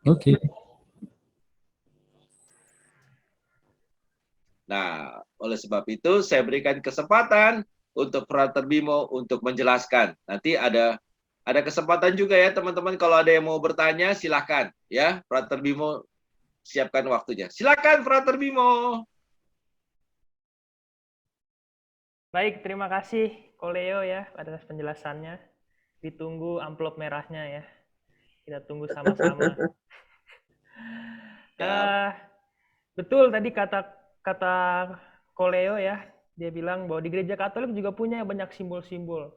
Oke. Nah, oleh sebab itu saya berikan kesempatan untuk Frater Bimo untuk menjelaskan. Nanti ada kesempatan juga ya teman-teman, kalau ada yang mau bertanya silakan ya. Frater Bimo siapkan waktunya. Silakan Frater Bimo. Baik, terima kasih Koleo ya atas penjelasannya. Ditunggu amplop merahnya ya. Kita tunggu sama-sama. Ya. Betul tadi kata kata Koleo ya. Dia bilang bahwa di gereja Katolik juga punya banyak simbol-simbol.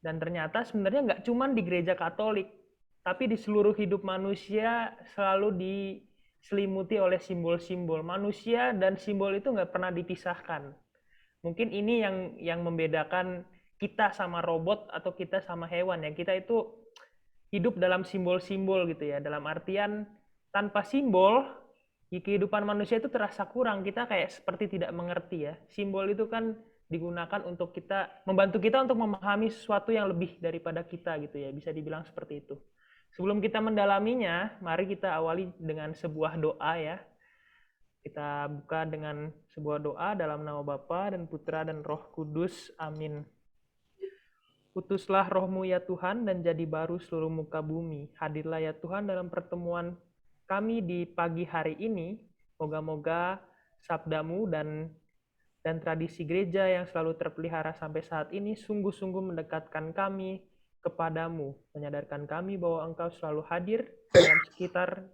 Dan ternyata sebenarnya nggak cuma di gereja Katolik, tapi di seluruh hidup manusia selalu diselimuti oleh simbol-simbol. Manusia dan simbol itu nggak pernah dipisahkan. Mungkin ini yang membedakan kita sama robot atau kita sama hewan ya. Kita itu hidup dalam simbol-simbol gitu ya. Dalam artian tanpa simbol di kehidupan manusia itu terasa kurang. Kita kayak seperti tidak mengerti ya. Simbol itu kan digunakan untuk membantu kita untuk memahami sesuatu yang lebih daripada kita gitu ya. Bisa dibilang seperti itu. Sebelum kita mendalaminya, mari kita awali dengan sebuah doa ya. Kita buka dengan sebuah doa dalam nama Bapa dan Putra dan Roh Kudus. Amin. Utuslah rohmu ya Tuhan dan jadi baru seluruh muka bumi. Hadirlah ya Tuhan dalam pertemuan kami di pagi hari ini. Moga-moga sabdamu dan tradisi gereja yang selalu terpelihara sampai saat ini sungguh-sungguh mendekatkan kami kepadamu, menyadarkan kami bahwa Engkau selalu hadir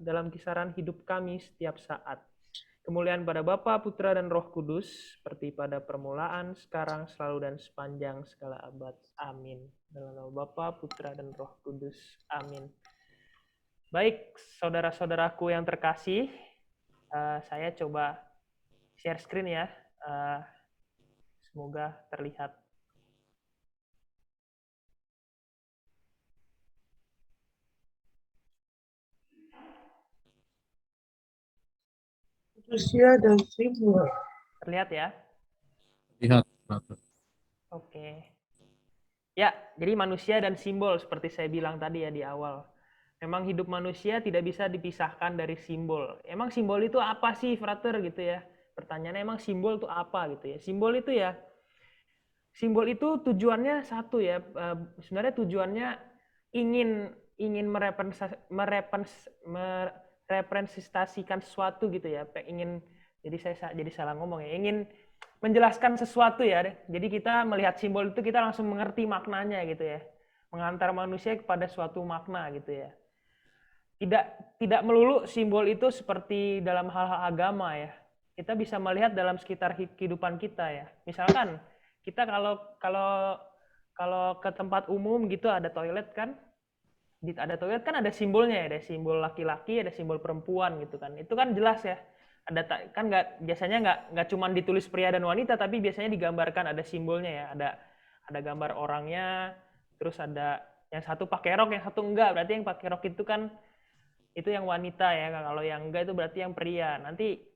dalam kisaran hidup kami setiap saat. Kemuliaan pada Bapa, Putra, dan Roh Kudus, seperti pada permulaan, sekarang, selalu, dan sepanjang segala abad. Amin. Dalam nama Bapa, Putra, dan Roh Kudus. Amin. Baik, saudara-saudaraku yang terkasih, saya coba share screen ya. Semoga terlihat. Manusia dan simbol. Terlihat ya? Lihat. Oke. Ya, jadi manusia dan simbol seperti saya bilang tadi ya di awal. Memang hidup manusia tidak bisa dipisahkan dari simbol. Emang simbol itu apa sih, Frater gitu ya? Pertanyaannya emang simbol itu apa gitu ya? Simbol itu tujuannya satu ya. Sebenarnya tujuannya ingin merepresentasikan sesuatu gitu ya. Jadi saya jadi salah ngomong ya. Ingin menjelaskan sesuatu ya. Jadi kita melihat simbol itu kita langsung mengerti maknanya gitu ya. Mengantar manusia kepada suatu makna gitu ya. Tidak melulu simbol itu seperti dalam hal-hal agama ya. Kita bisa melihat dalam sekitar kehidupan kita ya. Misalkan kita kalau ke tempat umum gitu ada toilet kan, ada simbolnya ya, ada simbol laki-laki, ada simbol perempuan gitu kan. Itu kan jelas ya. Kan biasanya nggak cuma ditulis pria dan wanita, tapi biasanya digambarkan ada simbolnya ya. Ada gambar orangnya, terus ada yang satu pakai rok, yang satu enggak. Berarti yang pakai rok itu kan itu yang wanita ya. Kalau yang enggak itu berarti yang pria. Nanti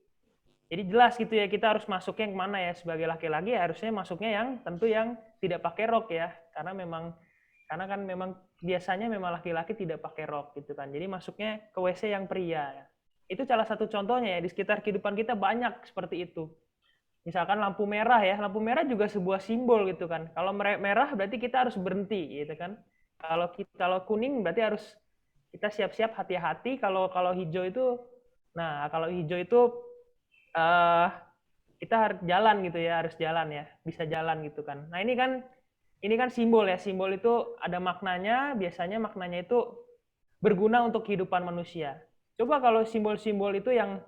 jadi jelas gitu ya, kita harus masuknya yang mana ya. Sebagai laki-laki harusnya masuknya yang tentu yang tidak pakai rok ya. Karena kan memang biasanya memang laki-laki tidak pakai rok gitu kan. Jadi masuknya ke WC yang pria ya. Itu salah satu contohnya ya, di sekitar kehidupan kita banyak seperti itu. Misalkan lampu merah ya, lampu merah juga sebuah simbol gitu kan. Kalau merah berarti kita harus berhenti gitu kan. Kalau kuning berarti harus kita siap-siap hati-hati. Kalau hijau itu, kalau hijau itu kita harus jalan gitu ya, harus jalan ya, bisa jalan gitu kan. Nah ini kan simbol ya, simbol itu ada maknanya, biasanya maknanya itu berguna untuk kehidupan manusia. Coba kalau simbol-simbol itu yang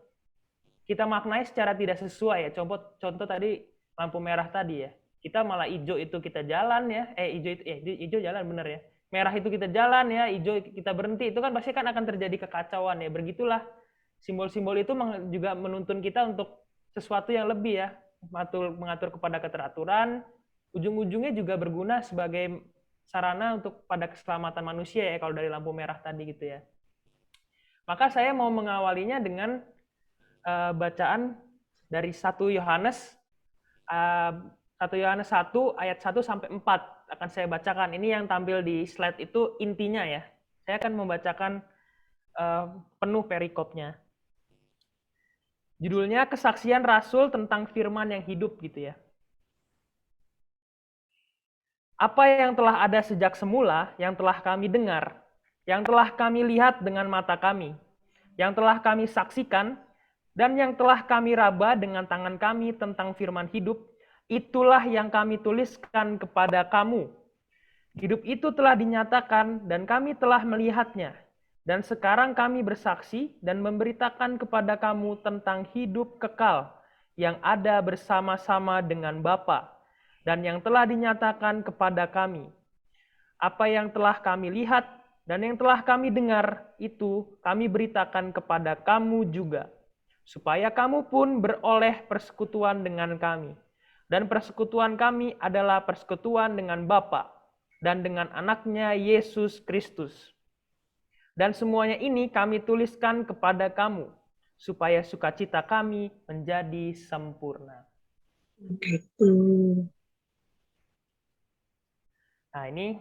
kita maknai secara tidak sesuai ya, contoh tadi lampu merah tadi ya, kita malah hijau itu kita jalan ya, hijau jalan bener ya, merah itu kita jalan ya, hijau kita berhenti, itu kan pasti kan akan terjadi kekacauan ya. Begitulah simbol-simbol itu juga menuntun kita untuk sesuatu yang lebih ya, mengatur kepada keteraturan, ujung-ujungnya juga berguna sebagai sarana untuk pada keselamatan manusia ya, kalau dari lampu merah tadi gitu ya. Maka saya mau mengawalinya dengan bacaan dari 1 Yohanes 1 Yohanes 1 ayat 1 sampai 4 akan saya bacakan. Ini yang tampil di slide itu intinya ya. Saya akan membacakan penuh perikopnya. Judulnya Kesaksian Rasul tentang Firman yang Hidup gitu ya. Apa yang telah ada sejak semula, yang telah kami dengar, yang telah kami lihat dengan mata kami, yang telah kami saksikan, dan yang telah kami raba dengan tangan kami tentang firman hidup, itulah yang kami tuliskan kepada kamu. Hidup itu telah dinyatakan dan kami telah melihatnya. Dan sekarang kami bersaksi dan memberitakan kepada kamu tentang hidup kekal yang ada bersama-sama dengan Bapa dan yang telah dinyatakan kepada kami. Apa yang telah kami lihat dan yang telah kami dengar itu kami beritakan kepada kamu juga, supaya kamu pun beroleh persekutuan dengan kami. Dan persekutuan kami adalah persekutuan dengan Bapa dan dengan anaknya Yesus Kristus. Dan semuanya ini kami tuliskan kepada kamu, supaya sukacita kami menjadi sempurna. Gitu. Nah ini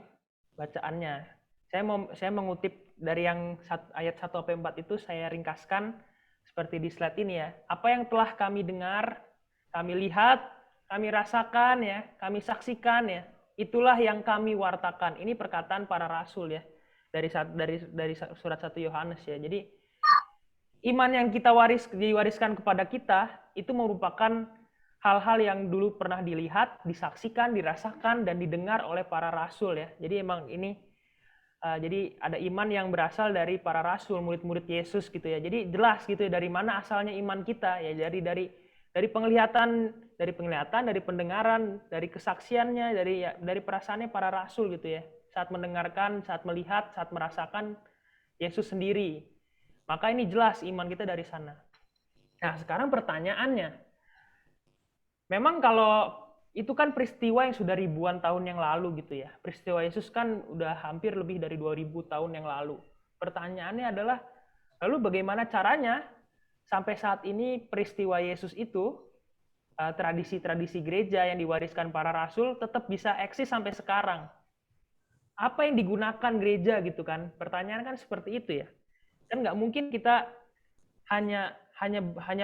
bacaannya. Saya mengutip dari yang ayat 1-4 itu, saya ringkaskan seperti di slide ini ya. Apa yang telah kami dengar, kami lihat, kami rasakan ya, kami saksikan ya, itulah yang kami wartakan. Ini perkataan para rasul ya, dari surat 1 Yohanes ya. Jadi iman yang kita diwariskan kepada kita itu merupakan hal-hal yang dulu pernah dilihat, disaksikan, dirasakan, dan didengar oleh para rasul ya. Jadi emang ini, jadi ada iman yang berasal dari para rasul, murid-murid Yesus gitu ya. Jadi jelas gitu ya, dari mana asalnya iman kita ya, dari penglihatan, dari pendengaran, dari kesaksiannya, dari perasaannya para rasul gitu ya. Saat mendengarkan, saat melihat, saat merasakan Yesus sendiri. Maka ini jelas iman kita dari sana. Nah, sekarang pertanyaannya, memang kalau itu kan peristiwa yang sudah ribuan tahun yang lalu gitu ya. Peristiwa Yesus kan udah hampir lebih dari 2000 tahun yang lalu. Pertanyaannya adalah, lalu bagaimana caranya sampai saat ini peristiwa Yesus itu, tradisi-tradisi gereja yang diwariskan para rasul tetap bisa eksis sampai sekarang? Apa yang digunakan gereja gitu kan? Pertanyaan kan seperti itu ya. Kan nggak mungkin kita hanya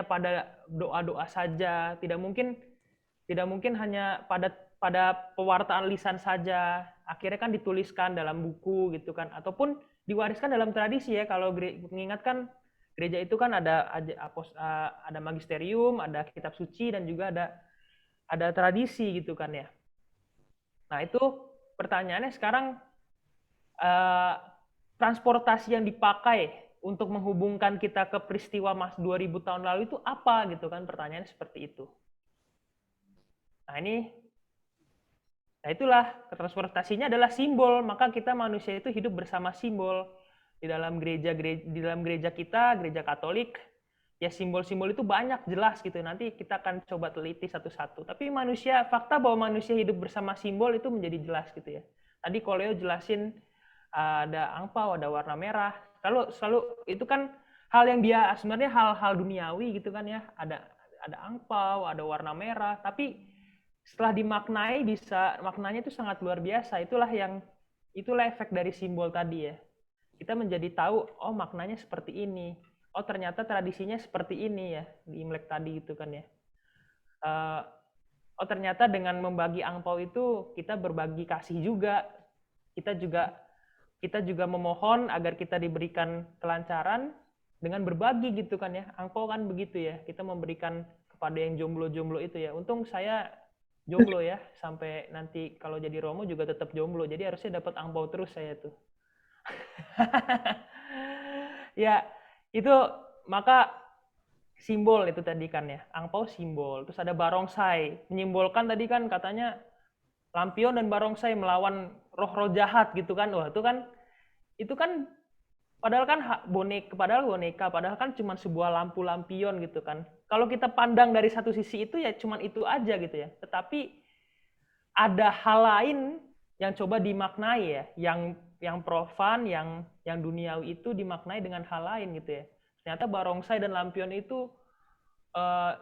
pada doa-doa saja, tidak mungkin hanya pada pewartaan lisan saja. Akhirnya kan dituliskan dalam buku gitu kan, ataupun diwariskan dalam tradisi ya. Kalau mengingatkan gereja itu kan ada magisterium, ada kitab suci, dan juga ada tradisi gitu kan ya. Nah itu pertanyaannya sekarang, transportasi yang dipakai untuk menghubungkan kita ke peristiwa 2000 tahun lalu itu apa gitu kan, pertanyaannya seperti itu. Nah itulah, transportasinya adalah simbol, maka kita manusia itu hidup bersama simbol. Di dalam gereja kita, gereja Katolik, ya simbol-simbol itu banyak, jelas gitu. Nanti kita akan coba teliti satu-satu. Tapi fakta bahwa manusia hidup bersama simbol itu menjadi jelas gitu ya. Tadi Koleo jelasin ada angpau, ada warna merah. Selalu itu kan hal yang sebenarnya hal-hal duniawi gitu kan ya. Ada angpau, ada warna merah, tapi setelah dimaknai maknanya itu sangat luar biasa. Itulah efek dari simbol tadi ya. Kita menjadi tahu, oh maknanya seperti ini. Oh ternyata tradisinya seperti ini ya, di Imlek tadi gitu kan ya. Oh ternyata dengan membagi angpau itu kita berbagi kasih juga. Kita juga memohon agar kita diberikan kelancaran dengan berbagi gitu kan ya. Angpau kan begitu ya. Kita memberikan kepada yang jomblo-jomblo itu ya. Untung saya jomblo ya, sampai nanti kalau jadi Romo juga tetap jomblo, jadi harusnya dapat angpau terus saya tuh. Ya itu, maka simbol itu tadi kan ya, angpau simbol. Terus ada barongsai, menyimbolkan tadi kan katanya lampion dan barongsai melawan roh-roh jahat gitu kan. Wah itu kan padahal kan boneka, padahal kan cuma sebuah lampion gitu kan. Kalau kita pandang dari satu sisi itu ya cuma itu aja gitu ya. Tetapi ada hal lain yang coba dimaknai ya, yang profan, yang duniawi itu dimaknai dengan hal lain gitu ya. Ternyata barongsai dan lampion itu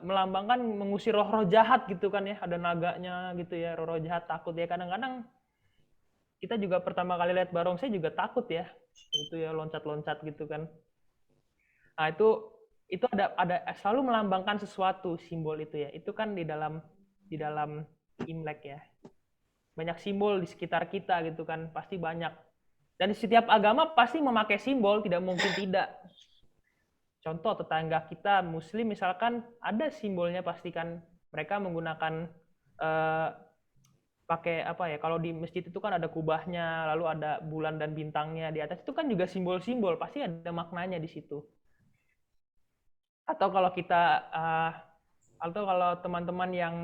melambangkan mengusir roh-roh jahat gitu kan ya. Ada naganya gitu ya, roh-roh jahat takut ya. Kadang-kadang kita juga pertama kali lihat barongsai juga takut ya. Itu ya, loncat-loncat gitu kan. Nah, itu ada selalu melambangkan sesuatu simbol itu ya. Itu kan di dalam Imlek ya. Banyak simbol di sekitar kita gitu kan, pasti banyak. Dan setiap agama pasti memakai simbol, tidak mungkin tidak. Contoh tetangga kita Muslim misalkan ada simbolnya pasti kan, mereka menggunakan pakai apa ya, kalau di masjid itu kan ada kubahnya, lalu ada bulan dan bintangnya di atas, itu kan juga simbol-simbol, pasti ada maknanya di situ. Atau kalau teman-teman yang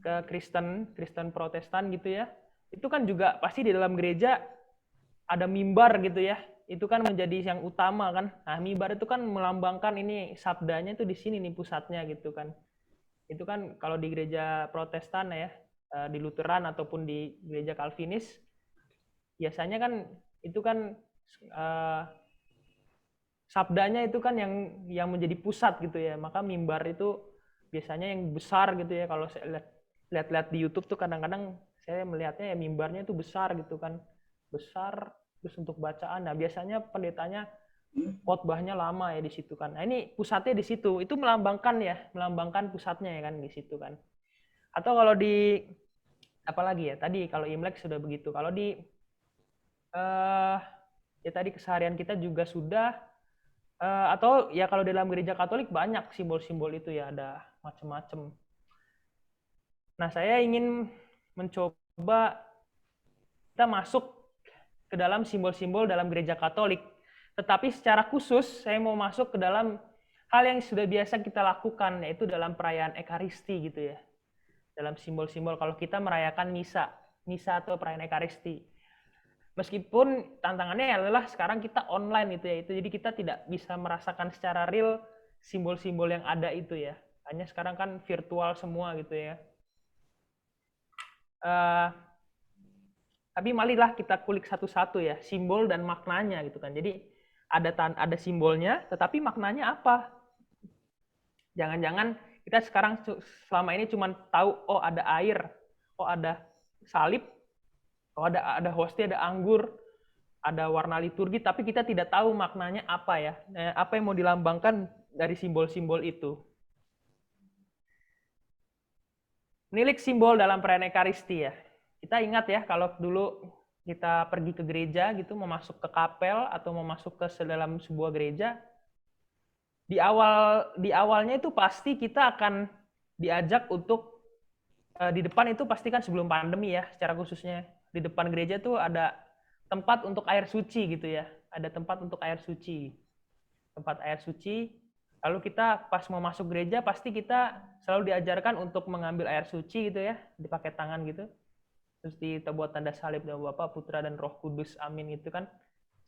ke Kristen Protestan gitu ya, itu kan juga pasti di dalam gereja ada mimbar gitu ya, itu kan menjadi yang utama kan. Nah, mimbar itu kan melambangkan ini sabdanya itu di sini nih pusatnya gitu kan. Itu kan kalau di gereja Protestan ya, di Lutheran ataupun di gereja Calvinis, biasanya kan itu kan sabdanya itu kan yang menjadi pusat gitu ya. Maka mimbar itu biasanya yang besar gitu ya. Kalau saya lihat di YouTube tuh kadang-kadang saya melihatnya ya mimbarnya itu besar gitu kan. Besar terus untuk bacaan. Nah, biasanya pendetanya khotbahnya lama ya di situ kan. Nah, ini pusatnya di situ. Itu melambangkan pusatnya ya kan di situ kan. Atau kalau di apalagi ya? Tadi kalau Imlek sudah begitu. Kalau di ya tadi keseharian kita juga sudah atau ya kalau dalam gereja Katolik banyak simbol-simbol itu ya, ada macam-macam. Nah, saya ingin mencoba kita masuk ke dalam simbol-simbol dalam gereja Katolik. Tetapi secara khusus saya mau masuk ke dalam hal yang sudah biasa kita lakukan, yaitu dalam perayaan Ekaristi gitu ya. Dalam simbol-simbol kalau kita merayakan misa atau perayaan Ekaristi. Meskipun tantangannya adalah sekarang kita online itu ya, jadi kita tidak bisa merasakan secara real simbol-simbol yang ada itu ya. Hanya sekarang kan virtual semua gitu ya. Tapi marilah kita kulik satu-satu ya, simbol dan maknanya gitu kan. Jadi ada simbolnya, tetapi maknanya apa? Jangan-jangan kita sekarang selama ini cuma tahu, oh ada air, oh ada salib, oh ada hostia, ada anggur, ada warna liturgi, tapi kita tidak tahu maknanya apa ya, apa yang mau dilambangkan dari simbol-simbol itu. Nilik simbol dalam perayaan Ekaristi ya. Kita ingat ya, kalau dulu kita pergi ke gereja gitu, mau masuk ke kapel atau mau masuk ke dalam sebuah gereja, di awalnya itu pasti kita akan diajak untuk di depan itu pasti kan sebelum pandemi ya, secara khususnya di depan gereja tuh ada tempat untuk air suci gitu ya, ada tempat untuk air suci, tempat air suci. Lalu kita pas mau masuk gereja pasti kita selalu diajarkan untuk mengambil air suci gitu ya, dipakai tangan gitu. Terus kita buat tanda salib dari Bapa, Putra dan Roh Kudus, amin itu kan.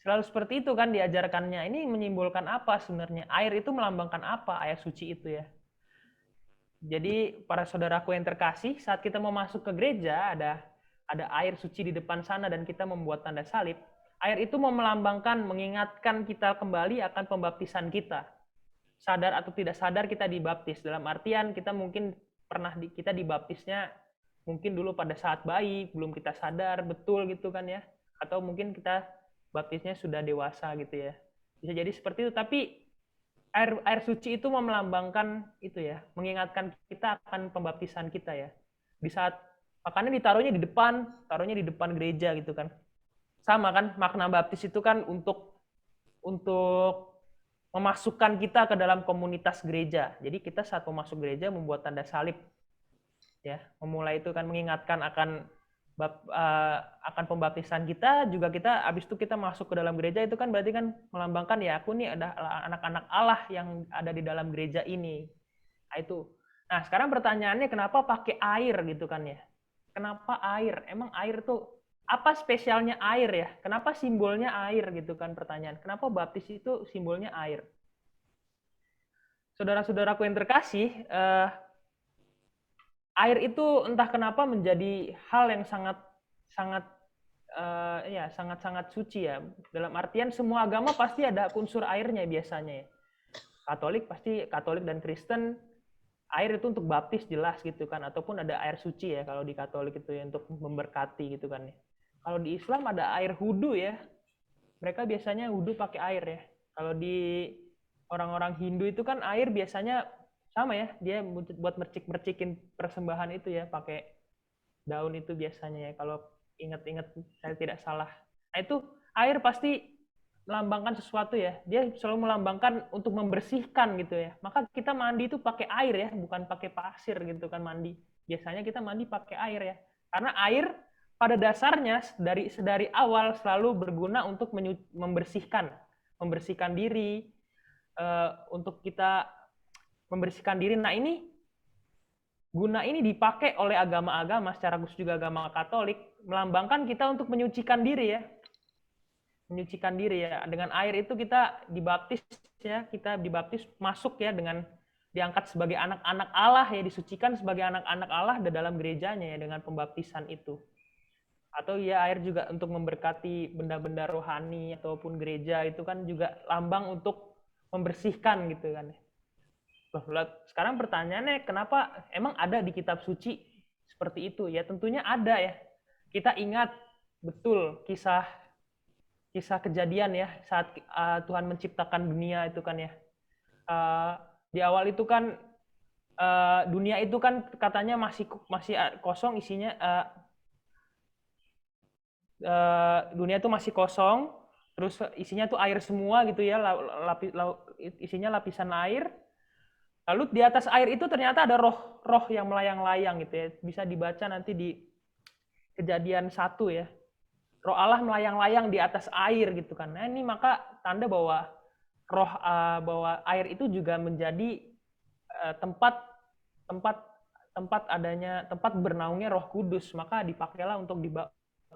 Selalu seperti itu kan diajarkannya. Ini menyimbolkan apa sebenarnya? Air itu melambangkan apa? Air suci itu ya. Jadi para saudaraku yang terkasih, saat kita mau masuk ke gereja ada air suci di depan sana dan kita membuat tanda salib. Air itu mau melambangkan, mengingatkan kita kembali akan pembaptisan kita. Sadar atau tidak sadar kita dibaptis. Dalam artian kita mungkin kita dibaptisnya mungkin dulu pada saat bayi, belum kita sadar betul gitu kan ya. Atau mungkin kita baptisnya sudah dewasa gitu ya. Bisa jadi seperti itu, tapi air suci itu melambangkan itu ya, mengingatkan kita akan pembaptisan kita ya. Di saat makanya taruhnya di depan gereja gitu kan. Sama kan, makna baptis itu kan untuk memasukkan kita ke dalam komunitas gereja. Jadi kita saat mau masuk gereja membuat tanda salib. Ya, memulai itu kan mengingatkan akan pembaptisan kita, juga kita habis itu kita masuk ke dalam gereja, itu kan berarti kan melambangkan ya aku nih ada anak-anak Allah yang ada di dalam gereja ini. Nah, itu. Nah, sekarang pertanyaannya kenapa pakai air gitu kan ya? Kenapa air? Emang air tuh apa spesialnya air ya? Kenapa simbolnya air gitu kan pertanyaan. Kenapa baptis itu simbolnya air? Saudara-saudaraku yang terkasih, air itu entah kenapa menjadi hal yang sangat suci ya. Dalam artian semua agama pasti ada unsur airnya biasanya ya. Katolik dan Kristen air itu untuk baptis jelas gitu kan, ataupun ada air suci ya kalau di Katolik itu ya untuk memberkati gitu kan ya. Kalau di Islam ada air wudu ya. Mereka biasanya wudu pakai air ya. Kalau di orang-orang Hindu itu kan air biasanya sama ya, dia buat mercikin persembahan itu ya, pakai daun itu biasanya ya, kalau ingat-ingat saya tidak salah. Nah itu air pasti melambangkan sesuatu ya, dia selalu melambangkan untuk membersihkan gitu ya. Maka kita mandi itu pakai air ya, bukan pakai pasir gitu kan mandi. Biasanya kita mandi pakai air ya, karena air pada dasarnya dari awal selalu berguna untuk membersihkan diri, untuk kita membersihkan diri. Nah ini guna ini dipakai oleh agama-agama, secara khusus juga agama Katolik, melambangkan kita untuk menyucikan diri ya. Menyucikan diri ya. Dengan air itu kita dibaptis ya, kita dibaptis masuk ya, dengan diangkat sebagai anak-anak Allah ya, disucikan sebagai anak-anak Allah di dalam gerejanya ya, dengan pembaptisan itu. Atau ya air juga untuk memberkati benda-benda rohani ataupun gereja, itu kan juga lambang untuk membersihkan gitu kan. Loh, sekarang pertanyaannya, kenapa emang ada di kitab suci seperti itu? Ya tentunya ada ya. Kita ingat betul kisah kejadian ya, saat Tuhan menciptakan dunia itu kan ya. Di awal itu kan dunia itu kan katanya masih kosong isinya, dunia itu masih kosong, terus isinya tuh air semua gitu ya, isinya lapisan air. Lalu di atas air itu ternyata ada roh yang melayang-layang gitu ya. Bisa dibaca nanti di Kejadian 1 ya. Roh Allah melayang-layang di atas air gitu kan. Nah, ini maka tanda bahwa bahwa air itu juga menjadi tempat bernaungnya Roh Kudus. Maka dipakailah untuk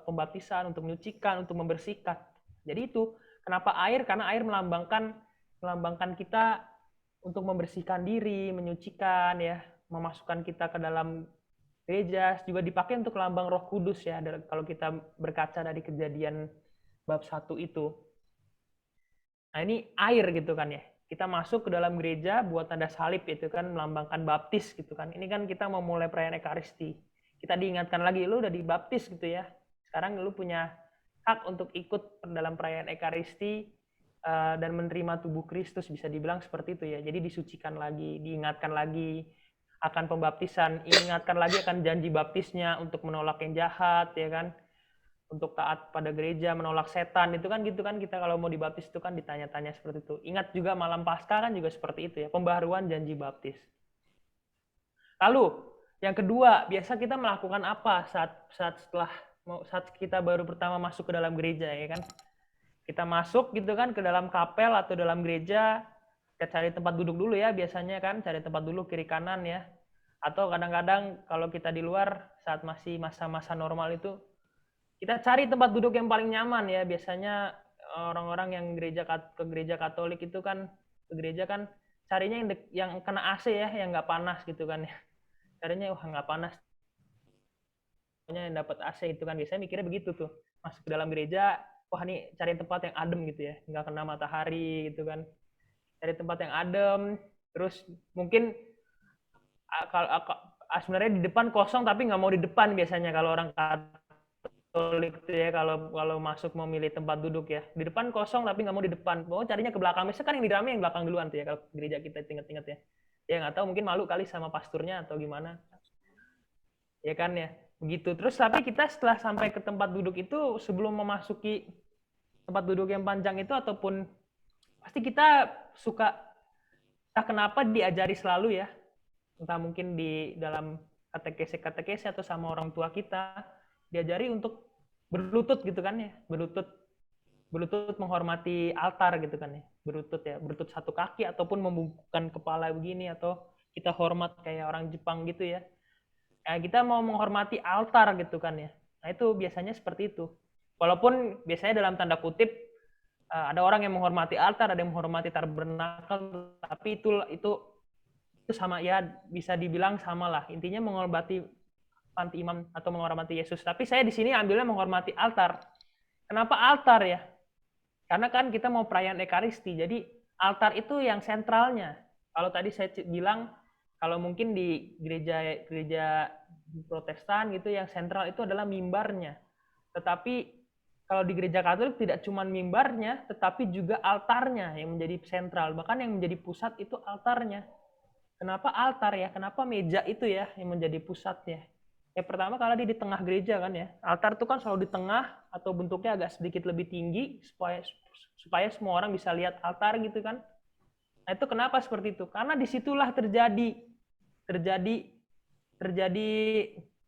pembaptisan, untuk menyucikan, untuk membersihkan. Jadi itu kenapa air? Karena air melambangkan kita untuk membersihkan diri, menyucikan ya, memasukkan kita ke dalam gereja, juga dipakai untuk lambang Roh Kudus ya, kalau kita berkaca dari Kejadian bab 1 itu. Nah ini air gitu kan ya, kita masuk ke dalam gereja buat tanda salib itu kan, melambangkan baptis gitu kan. Ini kan kita mau mulai perayaan Ekaristi, kita diingatkan lagi, lu udah dibaptis gitu ya, sekarang lu punya hak untuk ikut dalam perayaan Ekaristi dan menerima tubuh Kristus, bisa dibilang seperti itu ya. Jadi disucikan lagi, diingatkan lagi akan pembaptisan, ingatkan lagi akan janji baptisnya untuk menolak yang jahat ya kan, untuk taat pada gereja, menolak setan, itu kan gitu kan, kita kalau mau dibaptis itu kan ditanya-tanya seperti itu. Ingat juga malam Paskah kan juga seperti itu ya, pembaharuan janji baptis. Lalu yang kedua, biasa kita melakukan apa saat kita baru pertama masuk ke dalam gereja ya kan? Kita masuk gitu kan ke dalam kapel atau dalam gereja, kita cari tempat duduk dulu ya biasanya kan, cari tempat duduk kiri kanan ya. Atau kadang-kadang kalau kita di luar saat masih masa-masa normal itu, kita cari tempat duduk yang paling nyaman ya. Biasanya orang-orang yang ke gereja Katolik itu kan, ke gereja kan carinya yang kena AC ya, yang nggak panas gitu kan ya. Carinya wah nggak panas, yang dapat AC itu kan, biasanya mikirnya begitu tuh. Masuk ke dalam gereja, wah nih cari tempat yang adem gitu ya, nggak kena matahari gitu kan. Cari tempat yang adem, terus mungkin sebenarnya di depan kosong tapi nggak mau di depan biasanya kalau orang Katolik itu ya, kalau masuk mau milih tempat duduk ya, di depan kosong tapi nggak mau di depan, mau carinya ke belakang. Biasanya kan yang di dalamnya yang belakang duluan tuh ya, kalau gereja kita inget-inget ya. Ya nggak tahu, mungkin malu kali sama pasturnya atau gimana. Ya kan ya, begitu. Terus tapi kita setelah sampai ke tempat duduk itu, sebelum memasuki tempat duduk yang panjang itu, ataupun pasti kita suka, entah kenapa diajari selalu ya, entah mungkin di dalam katekese atau sama orang tua kita, diajari untuk berlutut gitu kan ya, berlutut menghormati altar gitu kan ya, berlutut satu kaki ataupun membungkukkan kepala begini, atau kita hormat kayak orang Jepang gitu ya. Kita mau menghormati altar gitu kan ya. Nah itu biasanya seperti itu. Walaupun biasanya dalam tanda kutip ada orang yang menghormati altar, ada yang menghormati tabernakel, tapi itu sama ya, bisa dibilang sama lah. Intinya menghormati panti imam atau menghormati Yesus. Tapi saya di sini ambilnya menghormati altar. Kenapa altar ya? Karena kan kita mau perayaan Ekaristi, jadi altar itu yang sentralnya. Kalau tadi saya bilang, kalau mungkin di gereja Protestan gitu, yang sentral itu adalah mimbarnya. Tetapi kalau di gereja Katolik tidak cuma mimbarnya, tetapi juga altarnya yang menjadi sentral. Bahkan yang menjadi pusat itu altarnya. Kenapa altar ya? Kenapa meja itu ya yang menjadi pusatnya? Ya pertama karena dia di tengah gereja kan ya. Altar itu kan selalu di tengah atau bentuknya agak sedikit lebih tinggi supaya semua orang bisa lihat altar gitu kan. Nah itu kenapa seperti itu? Karena disitulah terjadi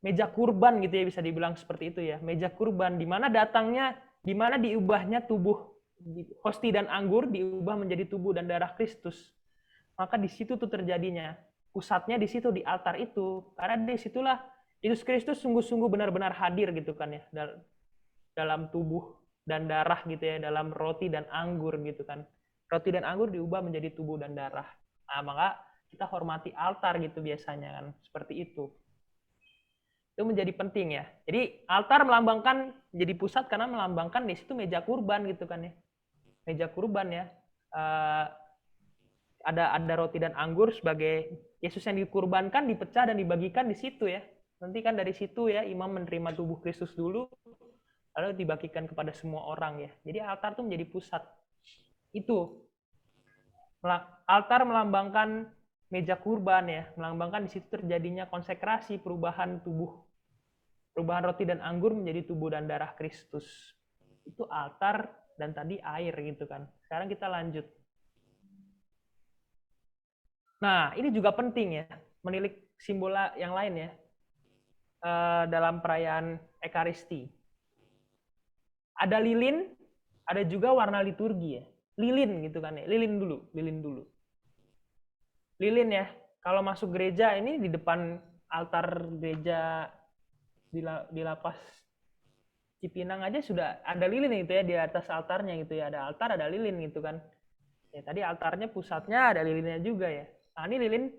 meja kurban gitu ya, bisa dibilang seperti itu ya. Meja kurban di mana diubahnya tubuh hosti dan anggur diubah menjadi tubuh dan darah Kristus. Maka di situ tuh terjadinya. Pusatnya di situ di altar itu. Karena di situlah Yesus Kristus sungguh-sungguh benar-benar hadir gitu kan ya, dalam tubuh dan darah gitu ya, dalam roti dan anggur gitu kan. Roti dan anggur diubah menjadi tubuh dan darah. Nah, maka kita hormati altar gitu biasanya kan, seperti itu. Itu menjadi penting ya. Jadi altar melambangkan jadi pusat karena melambangkan di situ meja kurban gitu kan ya. Meja kurban ya. Ada roti dan anggur sebagai Yesus yang dikurbankan, dipecah dan dibagikan di situ ya. Nanti kan dari situ ya imam menerima tubuh Kristus dulu lalu dibagikan kepada semua orang ya. Jadi altar itu menjadi pusat. Itu. Altar melambangkan meja kurban ya, melambangkan di situ terjadinya konsekrasi, perubahan roti dan anggur menjadi tubuh dan darah Kristus. Itu altar dan tadi air gitu kan. Sekarang kita lanjut. Nah, ini juga penting ya, menilik simbol yang lain ya dalam perayaan Ekaristi. Ada lilin, ada juga warna liturgi ya. Lilin gitu kan ya, lilin dulu. Lilin ya, kalau masuk gereja ini di depan altar gereja di lapas Cipinang aja sudah ada lilin gitu ya, di atas altarnya gitu ya, ada altar ada lilin gitu kan. Ya tadi altarnya pusatnya ada lilinnya juga ya. Nah ini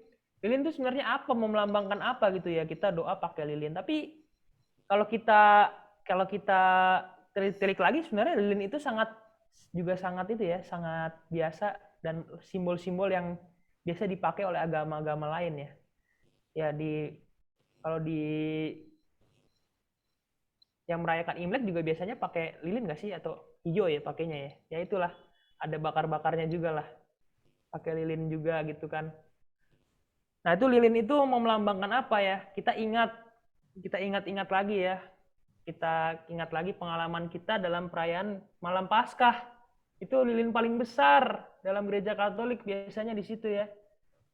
lilin itu sebenarnya apa, melambangkan apa gitu ya, kita doa pakai lilin. Tapi kalau kita telik lagi sebenarnya lilin itu sangat itu ya, sangat biasa dan simbol-simbol yang biasa dipakai oleh agama-agama lain ya. Ya kalau di yang merayakan Imlek juga biasanya pakai lilin nggak sih, atau hijau ya pakainya ya. Ya itulah, ada bakar-bakarnya juga lah. Pakai lilin juga gitu kan. Nah, itu lilin itu mau melambangkan apa ya? Kita ingat lagi ya. Kita ingat lagi pengalaman kita dalam perayaan Malam Paskah. Itu lilin paling besar dalam gereja Katolik biasanya di situ ya.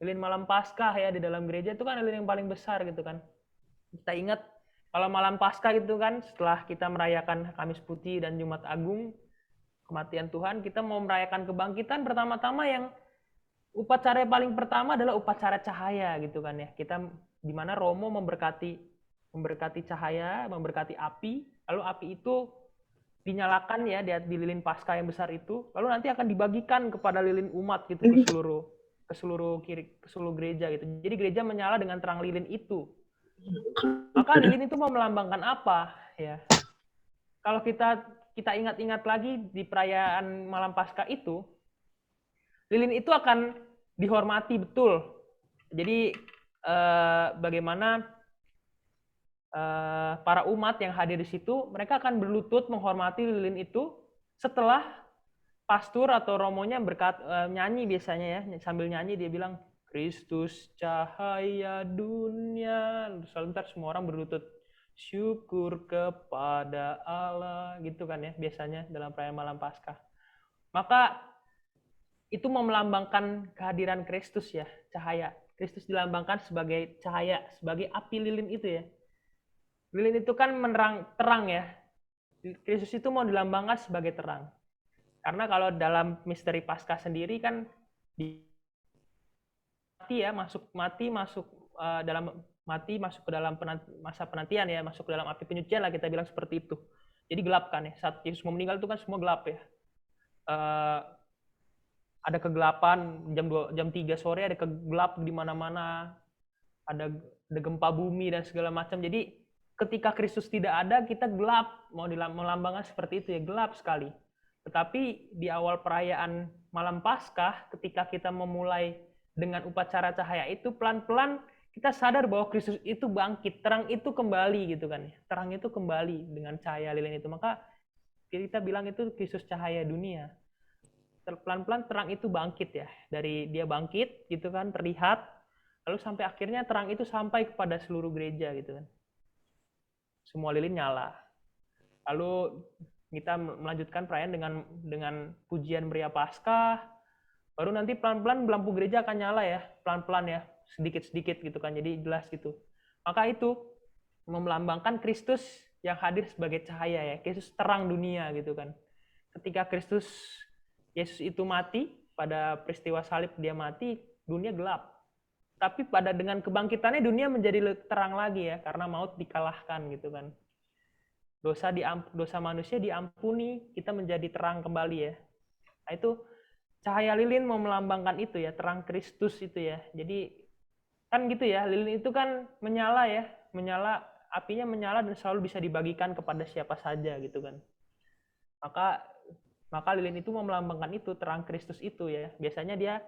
Lilin Malam Paskah ya di dalam gereja itu kan lilin yang paling besar gitu kan. Kita ingat kalau Malam Paskah gitu kan, setelah kita merayakan Kamis Putih dan Jumat Agung, kematian Tuhan, kita mau merayakan kebangkitan, pertama-tama yang upacara yang paling pertama adalah upacara cahaya gitu kan ya. Kita di mana Romo memberkati cahaya, memberkati api, lalu api itu dinyalakan ya di lilin Paskah yang besar itu, lalu nanti akan dibagikan kepada lilin umat gitu ke seluruh gereja gitu. Jadi gereja menyala dengan terang lilin itu. Maka lilin itu mau melambangkan apa ya? Kalau kita ingat-ingat lagi di perayaan Malam Paskah itu, lilin itu akan dihormati betul. Jadi bagaimana para umat yang hadir di situ, mereka akan berlutut menghormati lilin itu setelah pastor atau romonya nyanyi biasanya ya, sambil nyanyi dia bilang Kristus cahaya dunia. Lalu ntar semua orang berlutut syukur kepada Allah gitu kan ya biasanya dalam perayaan Malam Paskah. Maka itu mau melambangkan kehadiran Kristus ya, cahaya. Kristus dilambangkan sebagai cahaya, sebagai api lilin itu ya. Lilin itu kan menerang terang ya. Kristus itu mau dilambangkan sebagai terang. Karena kalau dalam misteri Paskah sendiri kan masuk ke dalam masa penantian ya, masuk ke dalam api penyucian lah, kita bilang seperti itu. Jadi gelap kan ya, saat Yesus mau meninggal itu kan semua gelap ya. Ada kegelapan, jam 3 sore ada kegelap di mana-mana, ada gempa bumi dan segala macam. Jadi ketika Kristus tidak ada, kita gelap, mau melambangkan seperti itu ya, gelap sekali. Tetapi di awal perayaan Malam Paskah, ketika kita memulai dengan upacara cahaya itu, pelan-pelan kita sadar bahwa Kristus itu bangkit, terang itu kembali gitu kan ya. Terang itu kembali dengan cahaya lilin itu. Maka kita bilang itu Kristus cahaya dunia. Pelan-pelan terang itu bangkit ya. Dari dia bangkit gitu kan, terlihat, lalu sampai akhirnya terang itu sampai kepada seluruh gereja gitu kan. Semua lilin nyala. Lalu kita melanjutkan perayaan dengan pujian Meriah Paskah. Baru nanti pelan-pelan lampu gereja akan nyala ya, pelan-pelan ya, sedikit-sedikit gitu kan. Jadi jelas gitu. Maka itu melambangkan Kristus yang hadir sebagai cahaya ya, Kristus terang dunia gitu kan. Ketika Yesus itu mati, pada peristiwa salib dia mati, dunia gelap. Tapi dengan kebangkitannya dunia menjadi terang lagi ya, karena maut dikalahkan gitu kan. Dosa manusia diampuni, kita menjadi terang kembali ya. Nah, itu cahaya lilin mau melambangkan itu ya, terang Kristus itu ya. Jadi kan gitu ya, lilin itu kan menyala ya, apinya menyala dan selalu bisa dibagikan kepada siapa saja gitu kan. Maka lilin itu mau melambangkan itu, terang Kristus itu ya. Biasanya dia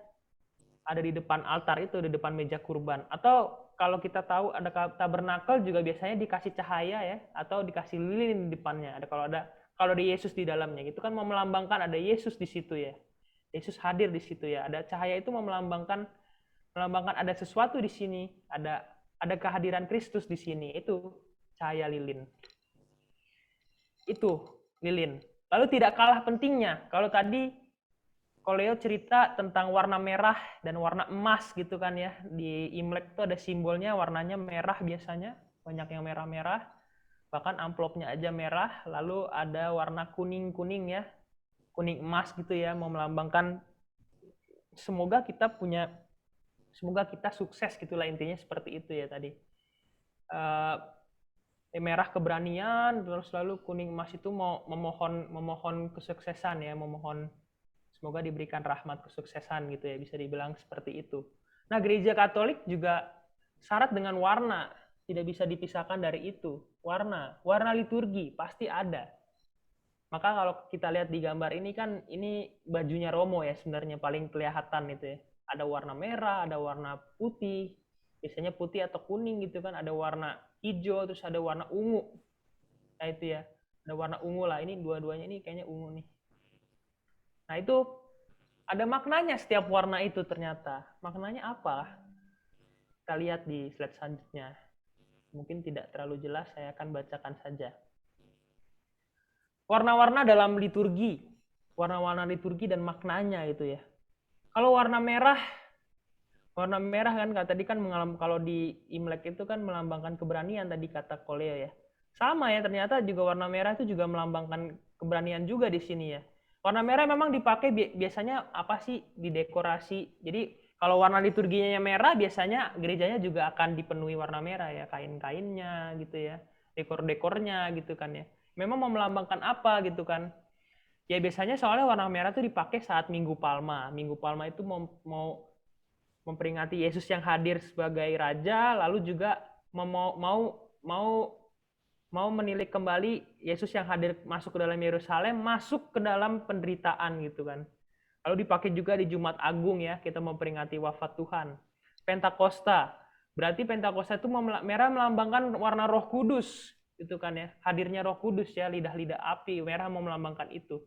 ada di depan altar itu, di depan meja kurban. Atau kalau kita tahu ada tabernakel juga biasanya dikasih cahaya ya, atau dikasih lilin di depannya. Kalau ada Yesus di dalamnya, itu kan mau melambangkan ada Yesus di situ ya. Yesus hadir di situ ya. Ada cahaya itu mau melambangkan ada sesuatu di sini, ada kehadiran Kristus di sini. Itu cahaya lilin. Itu lilin. Lalu tidak kalah pentingnya, kalau tadi Leo cerita tentang warna merah dan warna emas gitu kan ya. Di Imlek itu ada simbolnya, warnanya merah biasanya, banyak yang merah-merah. Bahkan amplopnya aja merah, lalu ada warna kuning-kuning ya. Kuning emas gitu ya, mau melambangkan semoga kita sukses gitulah, intinya seperti itu ya tadi. Merah keberanian, terus lalu kuning emas itu mau memohon kesuksesan ya, memohon semoga diberikan rahmat kesuksesan gitu ya, bisa dibilang seperti itu. Nah, gereja Katolik juga syarat dengan warna, tidak bisa dipisahkan dari itu. Warna liturgi pasti ada. Maka kalau kita lihat di gambar ini kan, ini bajunya Romo ya sebenarnya, paling kelihatan itu ya. Ada warna merah, ada warna putih, biasanya putih atau kuning gitu kan, ada warna hijau, terus ada warna ungu. Nah itu ya, ada warna ungu lah, ini dua-duanya ini kayaknya ungu nih. Nah itu ada maknanya setiap warna itu ternyata. Maknanya apa? Kita lihat di slide selanjutnya. Mungkin tidak terlalu jelas, saya akan bacakan saja. Warna-warna dalam liturgi. Warna-warna liturgi dan maknanya itu ya. Kalau warna merah kan tadi kan kalau di Imlek itu kan melambangkan keberanian tadi kata Koleo ya. Sama ya, ternyata juga warna merah itu juga melambangkan keberanian juga di sini ya. Warna merah memang dipakai biasanya apa sih, di dekorasi. Jadi kalau warna liturginya merah, biasanya gerejanya juga akan dipenuhi warna merah ya, kain-kainnya gitu ya, dekor-dekornya gitu kan ya. Memang mau melambangkan apa gitu kan. Ya biasanya soalnya warna merah itu dipakai saat Minggu Palma. Minggu Palma itu mau memperingati Yesus yang hadir sebagai raja, lalu juga mau menilik kembali Yesus yang hadir masuk ke dalam Yerusalem, masuk ke dalam penderitaan gitu kan. Lalu dipakai juga di Jumat Agung ya, kita memperingati wafat Tuhan. Pentakosta, berarti Pentakosta itu merah melambangkan warna Roh Kudus gitu kan ya, hadirnya Roh Kudus ya, lidah-lidah api, merah mau melambangkan itu.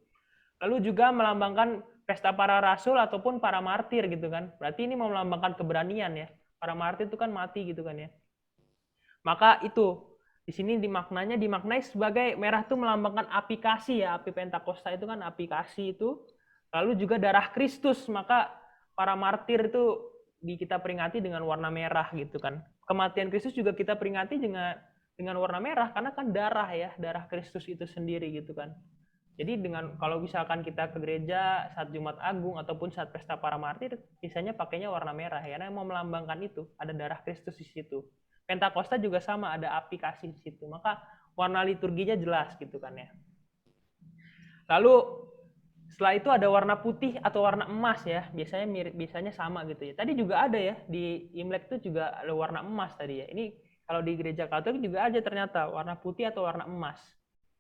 Lalu juga melambangkan pesta para rasul ataupun para martir gitu kan. Berarti ini mau melambangkan keberanian ya. Para martir itu kan mati gitu kan ya. Maka itu di sini dimaknai sebagai merah itu melambangkan api kasih ya. Api Pentakosta itu kan api kasih itu. Lalu juga darah Kristus, maka para martir itu kita peringati dengan warna merah gitu kan. Kematian Kristus juga kita peringati dengan warna merah karena kan darah ya, darah Kristus itu sendiri gitu kan. Jadi kalau misalkan kita ke gereja saat Jumat Agung ataupun saat pesta para martir, biasanya pakainya warna merah ya, karena mau melambangkan itu, ada darah Kristus di situ. Pentakosta juga sama, ada api kasih di situ. Maka warna liturginya jelas gitu kan ya. Lalu setelah itu ada warna putih atau warna emas ya, biasanya sama gitu ya. Tadi juga ada ya, di Imlek itu juga ada warna emas tadi ya. Ini kalau di gereja Katolik juga ada ternyata warna putih atau warna emas.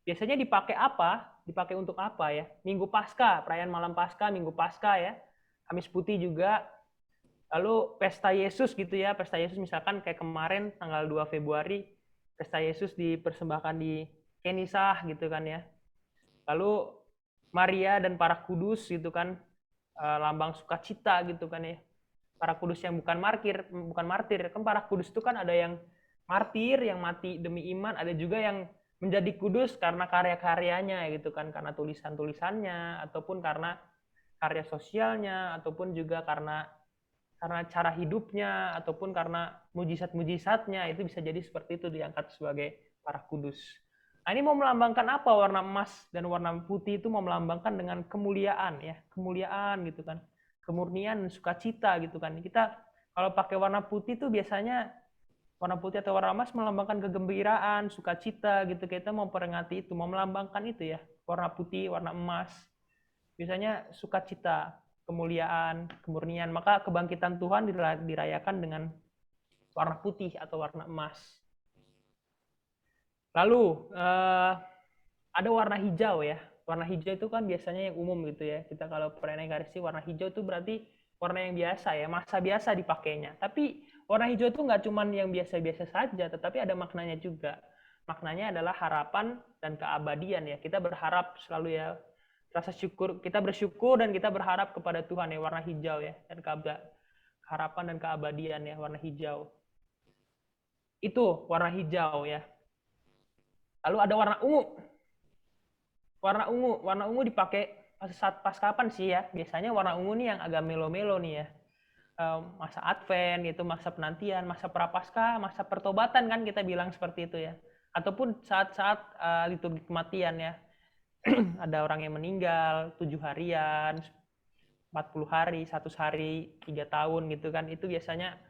Biasanya dipakai apa? Dipakai untuk apa ya? Minggu Paskah, perayaan malam Paskah, Minggu Paskah ya. Kamis putih juga. Lalu pesta Yesus gitu ya. Pesta Yesus misalkan kayak kemarin tanggal 2 Februari, pesta Yesus dipersembahkan di Kenisah gitu kan ya. Lalu Maria dan para kudus gitu kan, lambang sukacita gitu kan ya. Para kudus yang bukan martir. Kan para kudus itu kan ada yang martir yang mati demi iman, ada juga yang menjadi kudus karena karya-karyanya gitu kan, karena tulisan-tulisannya ataupun karena karya sosialnya ataupun juga karena cara hidupnya ataupun karena mujizat-mujizatnya, itu bisa jadi seperti itu diangkat sebagai para kudus. Nah, ini mau melambangkan apa? Warna emas dan warna putih itu mau melambangkan dengan kemuliaan ya, kemuliaan gitu kan, kemurnian, sukacita gitu kan. Kita kalau pakai warna putih itu biasanya warna putih atau warna emas melambangkan kegembiraan, sukacita gitu. Kita mau peringati itu, mau melambangkan itu ya. Warna putih, warna emas. Biasanya sukacita, kemuliaan, kemurnian. Maka kebangkitan Tuhan dirayakan dengan warna putih atau warna emas. Lalu ada warna hijau ya. Warna hijau itu kan biasanya yang umum gitu ya. Kita kalau perayaan Ekaristi warna hijau itu berarti warna yang biasa ya, masa biasa dipakainya. Tapi warna hijau itu nggak cuma yang biasa-biasa saja, tetapi ada maknanya juga. Maknanya adalah harapan dan keabadian ya. Kita berharap selalu ya, rasa syukur, kita bersyukur dan kita berharap kepada Tuhan ya, warna hijau ya, dan harapan dan keabadian ya, warna hijau. Itu warna hijau ya. Lalu ada warna ungu. Warna ungu dipakai pas kapan sih ya? Biasanya warna ungu nih yang agak melo-melo nih ya. Masa Advent gitu, masa penantian, masa Prapaskah, masa pertobatan kan kita bilang seperti itu ya. Ataupun saat-saat liturgi kematian ya. Ada orang yang meninggal 7 harian, 40 hari, 100 hari, 3 tahun gitu kan. Itu biasanya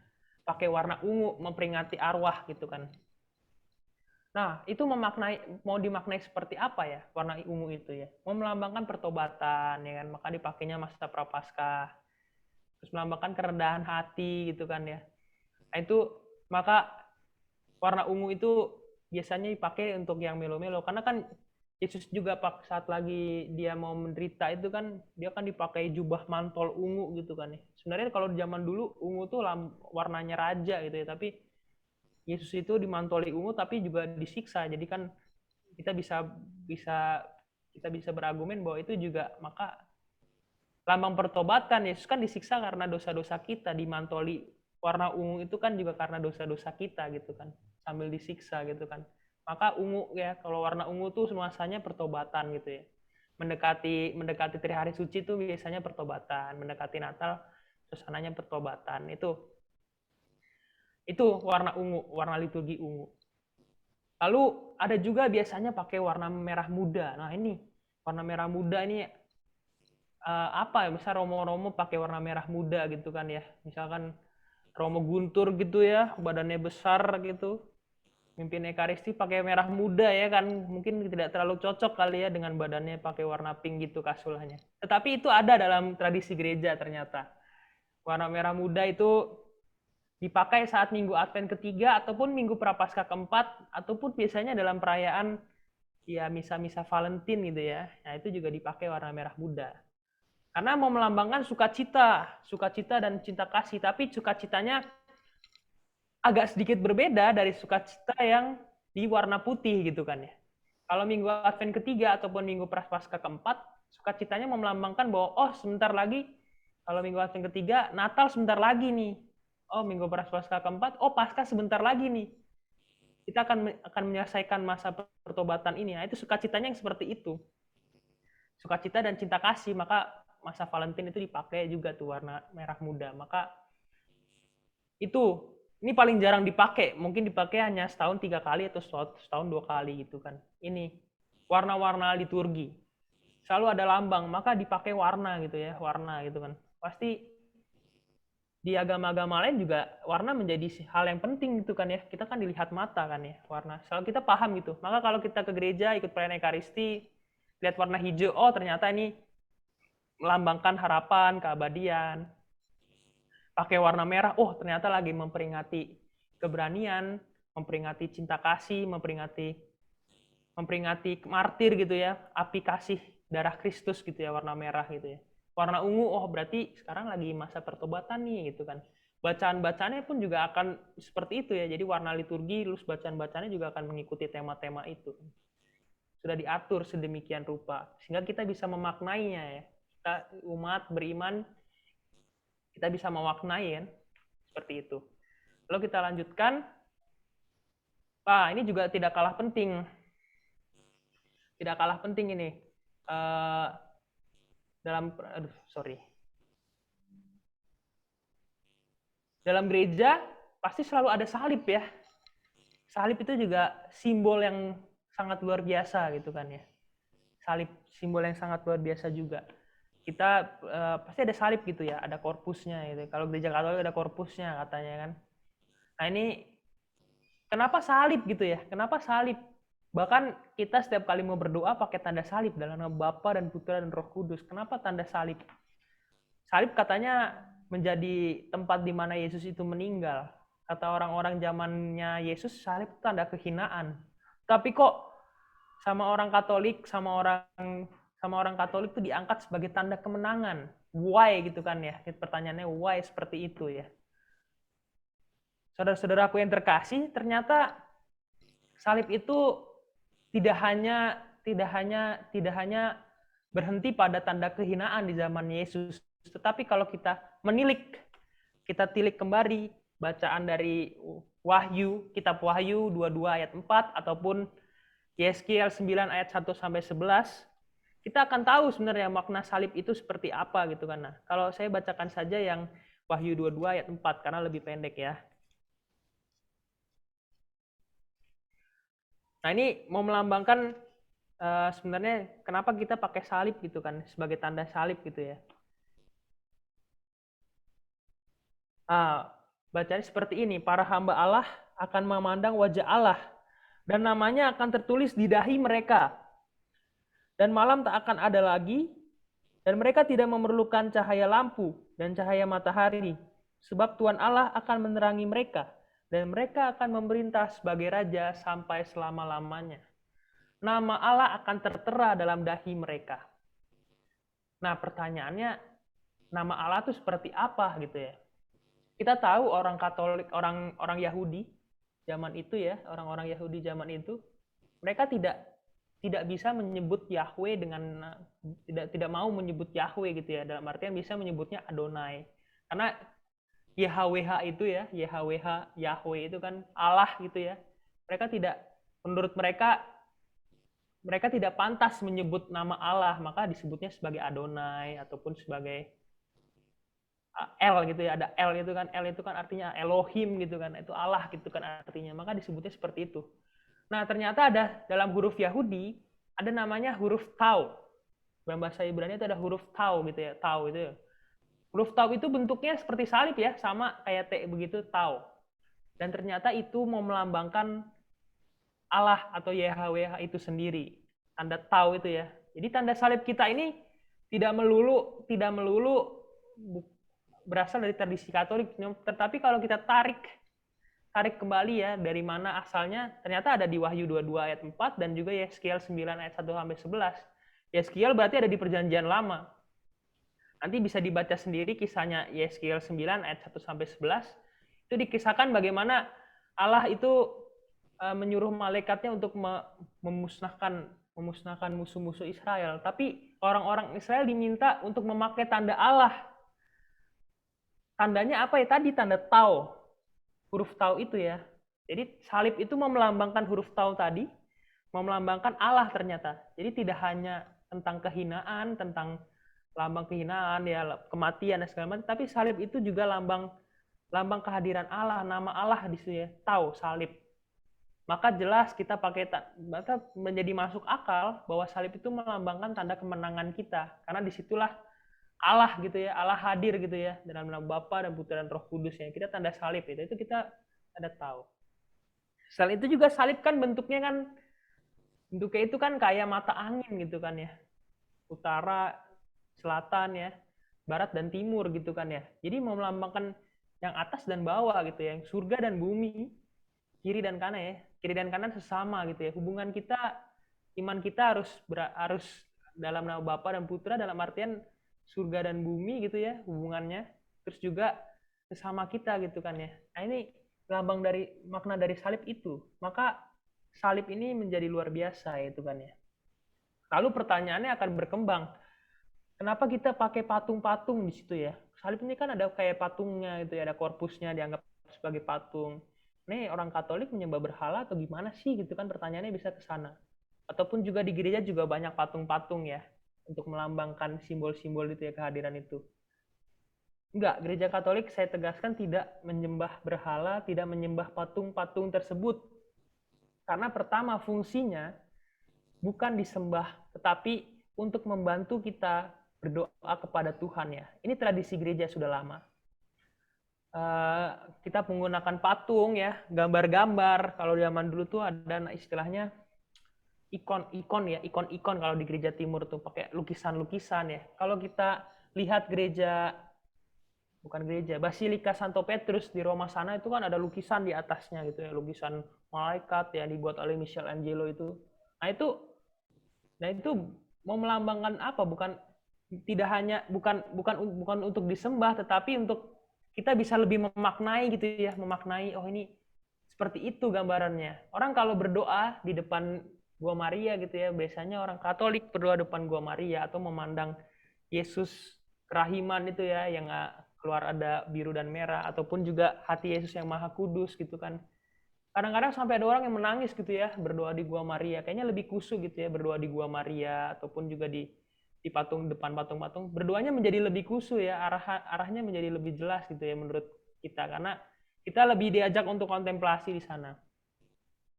pakai warna ungu memperingati arwah gitu kan. Nah, itu mau dimaknai seperti apa ya warna ungu itu ya? Mau melambangkan pertobatan ya kan, maka dipakainya masa Prapaskah. Terus melambangkan kerendahan hati gitu kan ya. Nah, itu maka warna ungu itu biasanya dipakai untuk yang melo-melo, karena kan Yesus juga saat lagi dia mau menderita itu kan dia kan dipakai jubah mantol ungu gitu kan ya. Sebenarnya kalau di zaman dulu ungu tuh warnanya raja gitu ya, tapi Yesus itu dimantoli ungu tapi juga disiksa. Jadi kan kita bisa berargumen bahwa itu juga maka lambang pertobatan. Yesus kan disiksa karena dosa-dosa kita, dimantoli warna ungu itu kan juga karena dosa-dosa kita gitu kan, sambil disiksa gitu kan. Maka ungu ya, kalau warna ungu tuh nuansanya pertobatan gitu ya. Mendekati Trihari Suci itu biasanya pertobatan, mendekati Natal suasananya pertobatan. Itu warna ungu, warna liturgi ungu. Lalu ada juga biasanya pakai warna merah muda. Nah, ini warna merah muda ini apa ya? Misal Romo-romo pakai warna merah muda gitu kan ya. Misalkan Romo Guntur gitu ya, badannya besar gitu. Mimpin Ekaristi pakai merah muda ya kan. Mungkin tidak terlalu cocok kali ya dengan badannya pakai warna pink gitu kasulahnya. Tetapi itu ada dalam tradisi gereja ternyata. Warna merah muda itu dipakai saat minggu Advent ketiga ataupun minggu Prapaskah keempat ataupun biasanya dalam perayaan ya misa-misa Valentine gitu ya. Nah, itu juga dipakai warna merah muda. Karena mau melambangkan sukacita dan cinta kasih, tapi sukacitanya agak sedikit berbeda dari sukacita yang di warna putih gitu kan ya. Kalau minggu Advent ketiga ataupun minggu Prapaskah keempat, sukacitanya mau melambangkan bahwa sebentar lagi kalau minggu Advent ketiga Natal sebentar lagi nih. Minggu Prapaskah keempat, Paskah sebentar lagi nih. Kita akan menyelesaikan masa pertobatan ini. Nah, itu sukacitanya yang seperti itu. Sukacita dan cinta kasih, maka masa Valentine itu dipakai juga tuh warna merah muda. Maka ini paling jarang dipakai. Mungkin dipakai hanya setahun 3 kali atau setahun 2 kali gitu kan. Ini warna-warna liturgi. Selalu ada lambang, maka dipakai warna gitu ya, warna gitu kan. Pasti di agama-agama lain juga warna menjadi hal yang penting gitu kan ya. Kita kan dilihat mata kan ya, warna. Selalu kita paham gitu. Maka kalau kita ke gereja ikut perayaan Ekaristi, lihat warna hijau, ternyata ini melambangkan harapan, keabadian. Pakai warna merah, ternyata lagi memperingati keberanian, memperingati cinta kasih, memperingati martir gitu ya, api kasih darah Kristus gitu ya, warna merah gitu ya. Warna ungu, berarti sekarang lagi masa pertobatan nih gitu kan. Bacaan-bacaannya pun juga akan seperti itu ya. Jadi warna liturgi, terus bacaan-bacaannya juga akan mengikuti tema-tema itu. sudah diatur sedemikian rupa sehingga kita bisa memaknainya ya. Kita umat beriman kita bisa memaknai kan seperti itu. Lalu kita lanjutkan. Ini juga tidak kalah penting. Tidak kalah penting ini. Dalam gereja pasti selalu ada salib ya. Salib itu juga simbol yang sangat luar biasa gitu kan ya. Salib simbol yang sangat luar biasa juga. Kita pasti ada salib gitu ya, ada korpusnya gitu. Kalau gereja Katolik ada korpusnya katanya kan. Nah ini kenapa salib gitu ya? Kenapa salib? Bahkan kita setiap kali mau berdoa pakai tanda salib dalam nama Bapa dan Putra dan Roh Kudus. Kenapa tanda salib? Salib katanya menjadi tempat di mana Yesus itu meninggal. Kata orang-orang zamannya Yesus, salib itu tanda kehinaan. Tapi kok sama orang Katolik itu diangkat sebagai tanda kemenangan. Why gitu kan ya? Pertanyaannya why seperti itu ya. Saudara-saudaraku yang terkasih, ternyata salib itu tidak hanya berhenti pada tanda kehinaan di zaman Yesus, tetapi kalau kita tilik kembali bacaan dari Wahyu, kitab Wahyu 22 ayat 4 ataupun Yeskiel 9 ayat 1 sampai 11, kita akan tahu sebenarnya makna salib itu seperti apa gitu kan. Nah, kalau saya bacakan saja yang Wahyu 22 ayat 4 karena lebih pendek ya. Nah, ini mau melambangkan sebenarnya kenapa kita pakai salib gitu kan, sebagai tanda salib gitu ya. Bacanya seperti ini, para hamba Allah akan memandang wajah Allah, dan namanya akan tertulis di dahi mereka. Dan malam tak akan ada lagi, dan mereka tidak memerlukan cahaya lampu dan cahaya matahari, sebab Tuhan Allah akan menerangi mereka, dan mereka akan memerintah sebagai raja sampai selama-lamanya. Nama Allah akan tertera dalam dahi mereka. Nah, pertanyaannya, nama Allah itu seperti apa gitu ya? Kita tahu orang Katolik, orang Yahudi zaman itu ya, orang-orang Yahudi zaman itu, mereka tidak bisa menyebut Yahweh dengan tidak mau menyebut Yahweh gitu ya, dalam artian bisa menyebutnya Adonai. Karena YHWH itu ya, YHWH, Yahweh itu kan Allah gitu ya. Menurut mereka tidak pantas menyebut nama Allah, maka disebutnya sebagai Adonai ataupun sebagai El gitu ya, ada El itu kan artinya Elohim gitu kan, itu Allah gitu kan artinya, maka disebutnya seperti itu. Nah, ternyata ada dalam huruf Yahudi ada namanya huruf Tau. Dalam bahasa Ibrani itu ada huruf Tau gitu ya, Tau itu ya. Huruf Tau itu bentuknya seperti salib ya, sama kayak T begitu, Tau. Dan ternyata itu mau melambangkan Allah atau YHWH itu sendiri. Tanda Tau itu ya. Jadi tanda salib kita ini tidak melulu berasal dari tradisi Katolik, tetapi kalau kita tarik kembali ya dari mana asalnya, ternyata ada di Wahyu 22 ayat 4 dan juga Yeskiel 9 ayat 1 sampai 11. Yeskiel berarti ada di Perjanjian Lama. Nanti bisa dibaca sendiri kisahnya Yeskiel 9 ayat 1 sampai 11. Itu dikisahkan bagaimana Allah itu menyuruh malaikatnya untuk memusnahkan musuh-musuh Israel. Tapi orang-orang Israel diminta untuk memakai tanda Allah. Tandanya apa ya? Tadi tanda Tau. Huruf Tau itu ya. Jadi salib itu melambangkan huruf Tau tadi, melambangkan Allah ternyata. Jadi tidak hanya tentang kehinaan, tentang lambang kehinaan ya, kematian dan segala macam, tapi salib itu juga lambang kehadiran Allah, nama Allah di situ ya, Tau, salib. Maka jelas kita maka menjadi masuk akal bahwa salib itu melambangkan tanda kemenangan kita, karena disitulah Allah gitu ya, Allah hadir gitu ya, dalam nama Bapa dan Putra dan Roh Kudus ya. Kita tanda salib itu kita ada tahu. Selain itu juga salib kan bentuknya itu kan kayak mata angin gitu kan ya. Utara, selatan ya, barat dan timur gitu kan ya. Jadi mau melambangkan yang atas dan bawah gitu ya, yang surga dan bumi, kiri dan kanan ya. Kiri dan kanan sesama gitu ya. Hubungan kita, iman kita harus dalam nama Bapa dan Putra, dalam artian surga dan bumi gitu ya hubungannya, terus juga sesama kita gitu kan ya. Nah, ini lambang dari makna dari salib itu. Maka salib ini menjadi luar biasa itu kan ya. Lalu pertanyaannya akan berkembang, kenapa kita pakai patung-patung di situ ya? Salib ini kan ada kayak patungnya gitu ya, ada korpusnya dianggap sebagai patung. Nih orang Katolik menyembah berhala atau gimana sih gitu kan, pertanyaannya bisa ke sana. Ataupun juga di gereja juga banyak patung-patung ya untuk melambangkan simbol-simbol itu ya, kehadiran itu. Enggak, gereja Katolik saya tegaskan tidak menyembah berhala, tidak menyembah patung-patung tersebut. Karena pertama fungsinya bukan disembah, tetapi untuk membantu kita berdoa kepada Tuhan ya. Ini tradisi gereja sudah lama. Kita menggunakan patung ya, gambar-gambar. Kalau zaman dulu tuh ada istilahnya ikon-ikon ya, ikon-ikon kalau di gereja timur tuh pakai lukisan-lukisan ya. Kalau kita lihat Basilika Santo Petrus di Roma sana itu kan ada lukisan di atasnya gitu ya, lukisan malaikat ya dibuat oleh Michelangelo itu. Nah itu mau melambangkan apa? Bukan untuk disembah, tetapi untuk kita bisa lebih memaknai gitu ya, memaknai oh ini seperti itu gambarannya. Orang kalau berdoa di depan Gua Maria gitu ya, biasanya orang Katolik berdoa depan Gua Maria atau memandang Yesus kerahiman itu ya, yang keluar ada biru dan merah, ataupun juga hati Yesus yang maha kudus gitu kan. Kadang-kadang sampai ada orang yang menangis gitu ya berdoa di Gua Maria. Kayaknya lebih khusyuk gitu ya berdoa di Gua Maria, ataupun juga di patung, depan patung-patung. Berdoanya menjadi lebih khusyuk ya, arahnya menjadi lebih jelas gitu ya menurut kita, karena kita lebih diajak untuk kontemplasi di sana.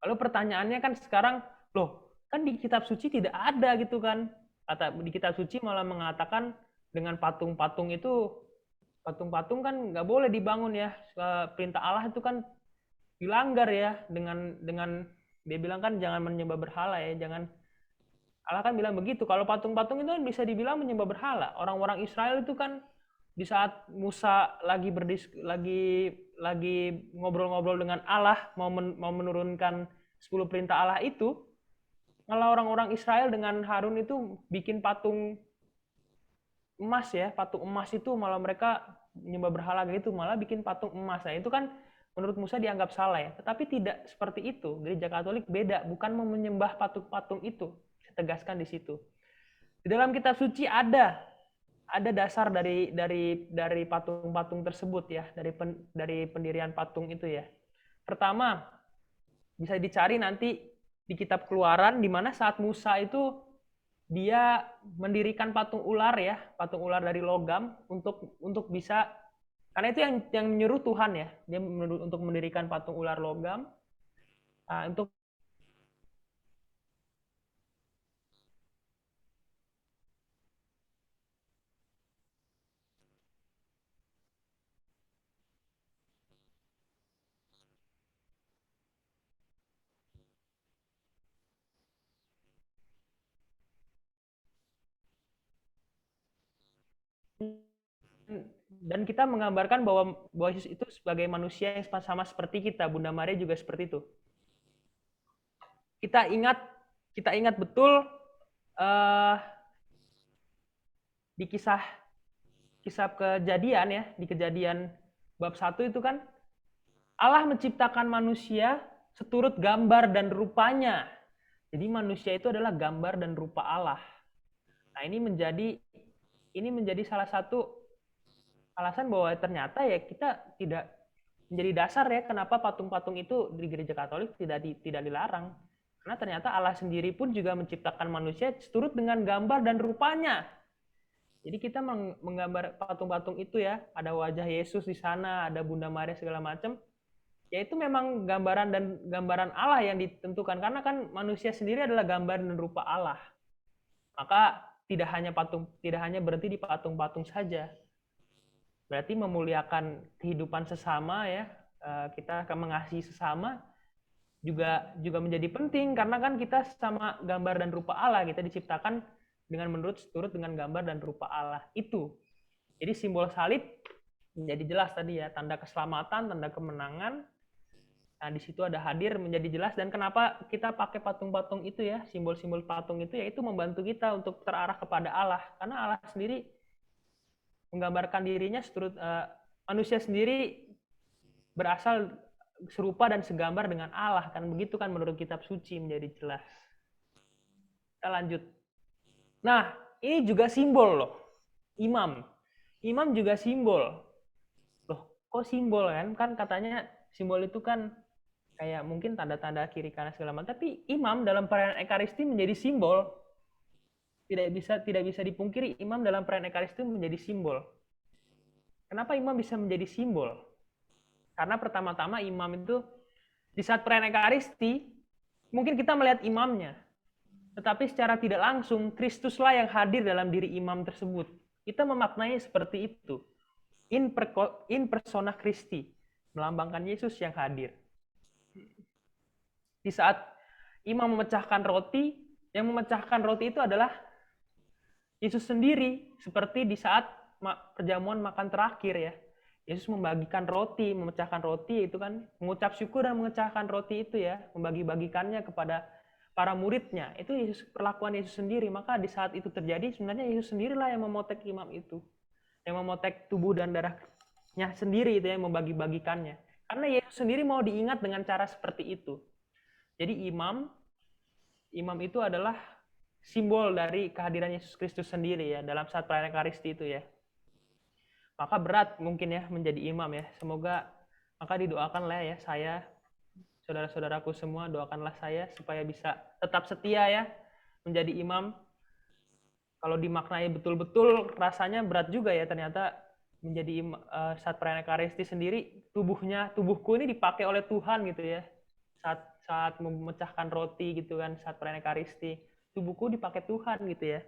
Lalu pertanyaannya kan sekarang, loh kan di kitab suci tidak ada gitu kan. Di kitab suci malah mengatakan dengan patung-patung kan nggak boleh dibangun ya. Perintah Allah itu kan dilanggar ya, dengan dia bilang kan jangan menyembah berhala ya, jangan. Allah kan bilang begitu. Kalau patung-patung itu kan bisa dibilang menyembah berhala. Orang-orang Israel itu kan di saat Musa lagi ngobrol-ngobrol dengan Allah, mau menurunkan 10 perintah Allah itu, malah orang-orang Israel dengan Harun itu bikin patung emas ya, patung emas itu malah mereka menyembah berhala gitu, malah bikin patung emas. Nah itu kan menurut Musa dianggap salah ya. Tetapi tidak seperti itu. Gereja Katolik beda, bukan menyembah patung-patung itu. Saya tegaskan di situ. Di dalam kitab suci ada dasar dari patung-patung tersebut ya, dari pendirian patung itu ya. Pertama, bisa dicari nanti di kitab Keluaran, di mana saat Musa itu dia mendirikan patung ular ya, patung ular dari logam untuk bisa, karena itu yang menyuruh Tuhan ya, dia untuk mendirikan patung ular logam untuk dan kita menggambarkan bahwa Yesus itu sebagai manusia yang sama seperti kita, Bunda Maria juga seperti itu. Kita ingat betul di kisah Kejadian ya, di Kejadian bab 1 itu kan Allah menciptakan manusia seturut gambar dan rupanya. Jadi manusia itu adalah gambar dan rupa Allah. Nah, ini menjadi salah satu alasan bahwa ternyata ya kita tidak menjadi dasar ya kenapa patung-patung itu di gereja Katolik tidak dilarang. Karena ternyata Allah sendiri pun juga menciptakan manusia seturut dengan gambar dan rupanya. Jadi kita menggambar patung-patung itu ya, ada wajah Yesus di sana, ada Bunda Maria segala macam. Ya itu memang gambaran Allah yang ditentukan, karena kan manusia sendiri adalah gambar dan rupa Allah. Maka tidak hanya berhenti di patung-patung saja. Berarti memuliakan kehidupan sesama ya, kita akan mengasihi sesama juga menjadi penting, karena kan kita sama gambar dan rupa Allah, kita diciptakan dengan turut dengan gambar dan rupa Allah itu. Jadi simbol salib menjadi jelas tadi ya, tanda keselamatan, tanda kemenangan. Nah, di situ ada hadir menjadi jelas. Dan kenapa kita pakai patung-patung itu ya, simbol-simbol patung itu ya, itu membantu kita untuk terarah kepada Allah. Karena Allah sendiri menggambarkan dirinya manusia sendiri berasal serupa dan segambar dengan Allah, kan begitu kan menurut kitab suci menjadi jelas. Kita lanjut. Nah, ini juga simbol loh. Imam. Imam juga simbol. Loh, kok simbol kan? Kan katanya simbol itu kan kayak mungkin tanda-tanda kiri kanan segala macam. Tapi imam dalam perayaan Ekaristi menjadi simbol. Tidak bisa dipungkiri imam dalam perayaan Ekaristi menjadi simbol. Kenapa imam bisa menjadi simbol? Karena pertama-tama imam itu di saat perayaan Ekaristi mungkin kita melihat imamnya, tetapi secara tidak langsung Kristuslah yang hadir dalam diri imam tersebut. Kita memaknai seperti itu. In persona Christi, melambangkan Yesus yang hadir. Di saat imam memecahkan roti, yang memecahkan roti itu adalah Yesus sendiri, seperti di saat perjamuan makan terakhir ya. Yesus membagikan roti, memecahkan roti itu kan, mengucap syukur dan memecahkan roti itu ya, membagi-bagikannya kepada para muridnya. Itu Yesus, perlakuan Yesus sendiri. Maka di saat itu terjadi, sebenarnya Yesus sendirilah yang memotek imam itu. Yang memotek tubuh dan darahnya sendiri itu yang membagi-bagikannya. Karena Yesus sendiri mau diingat dengan cara seperti itu. Jadi imam itu adalah simbol dari kehadiran Yesus Kristus sendiri ya dalam saat perayaan Ekaristi itu ya. Maka berat mungkin ya menjadi imam ya. Semoga maka didoakanlah ya saya, saudara-saudaraku semua, doakanlah saya supaya bisa tetap setia ya menjadi imam. Kalau dimaknai betul-betul rasanya berat juga ya ternyata menjadi saat perayaan Ekaristi sendiri tubuhku ini dipakai oleh Tuhan gitu ya. Saat memecahkan roti gitu kan, saat perayaan Ekaristi, tubuhku dipakai Tuhan gitu ya.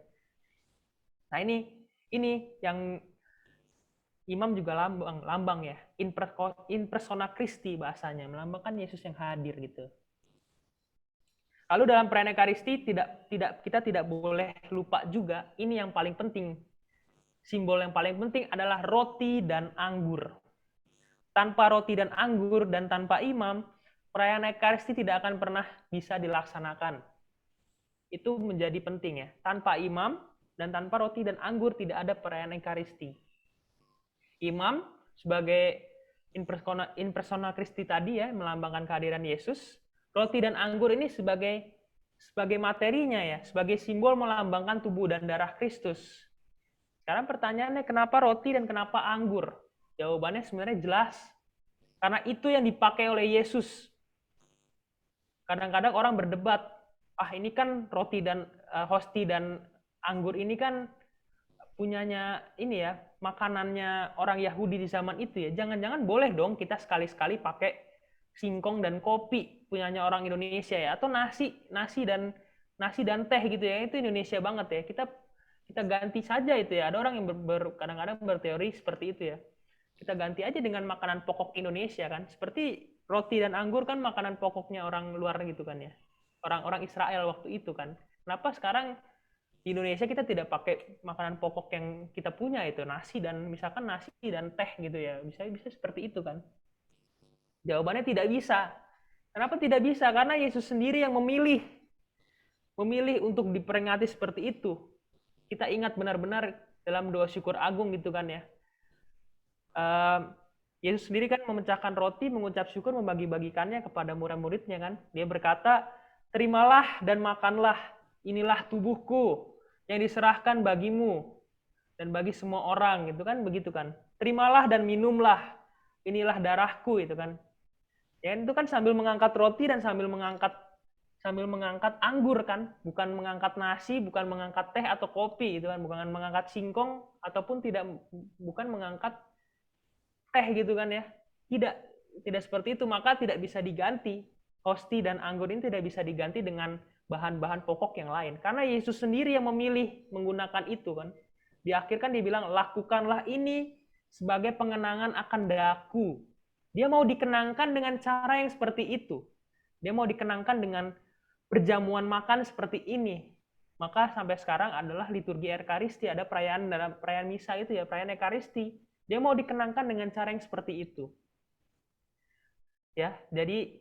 Nah ini yang imam juga lambang ya, in persona Christi bahasanya, melambangkan Yesus yang hadir gitu. Lalu dalam perayaan Ekaristi kita tidak boleh lupa juga, ini yang paling penting. Simbol yang paling penting adalah roti dan anggur. Tanpa roti dan anggur dan tanpa imam, perayaan Ekaristi tidak akan pernah bisa dilaksanakan. Itu menjadi penting ya. Tanpa imam dan tanpa roti dan anggur tidak ada perayaan Ekaristi. Imam sebagai in persona Christi tadi ya, melambangkan kehadiran Yesus. Roti dan anggur ini sebagai materinya ya, sebagai simbol melambangkan tubuh dan darah Kristus. Sekarang pertanyaannya kenapa roti dan kenapa anggur? Jawabannya sebenarnya jelas. Karena itu yang dipakai oleh Yesus. Kadang-kadang orang berdebat, ini kan roti dan hosti dan anggur ini kan punyanya ini ya, makanannya orang Yahudi di zaman itu ya. Jangan-jangan boleh dong kita sekali-sekali pakai singkong dan kopi punyanya orang Indonesia ya, atau nasi dan teh gitu ya. Itu Indonesia banget ya. Kita ganti saja itu ya. Ada orang yang kadang-kadang berteori seperti itu ya. Kita ganti aja dengan makanan pokok Indonesia kan. Seperti roti dan anggur kan makanan pokoknya orang luar gitu kan ya. Orang-orang Israel waktu itu kan. Kenapa sekarang di Indonesia kita tidak pakai makanan pokok yang kita punya itu, nasi dan teh gitu ya. Bisa seperti itu kan. Jawabannya tidak bisa. Kenapa tidak bisa? Karena Yesus sendiri yang memilih untuk diperingati seperti itu. Kita ingat benar-benar dalam doa syukur agung gitu kan ya. Yesus sendiri kan memecahkan roti, mengucap syukur, membagi-bagikannya kepada murid-muridnya kan. Dia berkata, terimalah dan makanlah, inilah tubuhku yang diserahkan bagimu dan bagi semua orang gitu kan, begitu kan. Terimalah dan minumlah, inilah darahku itu kan. Ya itu kan sambil mengangkat roti dan sambil mengangkat anggur kan, bukan mengangkat nasi, bukan mengangkat teh atau kopi itu kan, bukan mengangkat singkong ataupun bukan mengangkat teh gitu kan ya. Tidak seperti itu, maka tidak bisa diganti. Hosti dan anggur ini tidak bisa diganti dengan bahan-bahan pokok yang lain. Karena Yesus sendiri yang memilih menggunakan itu kan. Di akhir kan dia bilang, lakukanlah ini sebagai pengenangan akan daku. Dia mau dikenangkan dengan cara yang seperti itu. Dia mau dikenangkan dengan perjamuan makan seperti ini. Maka sampai sekarang adalah liturgi Ekaristi, ada perayaan dalam perayaan misa itu ya, perayaan Ekaristi. Dia mau dikenangkan dengan cara yang seperti itu. Ya, jadi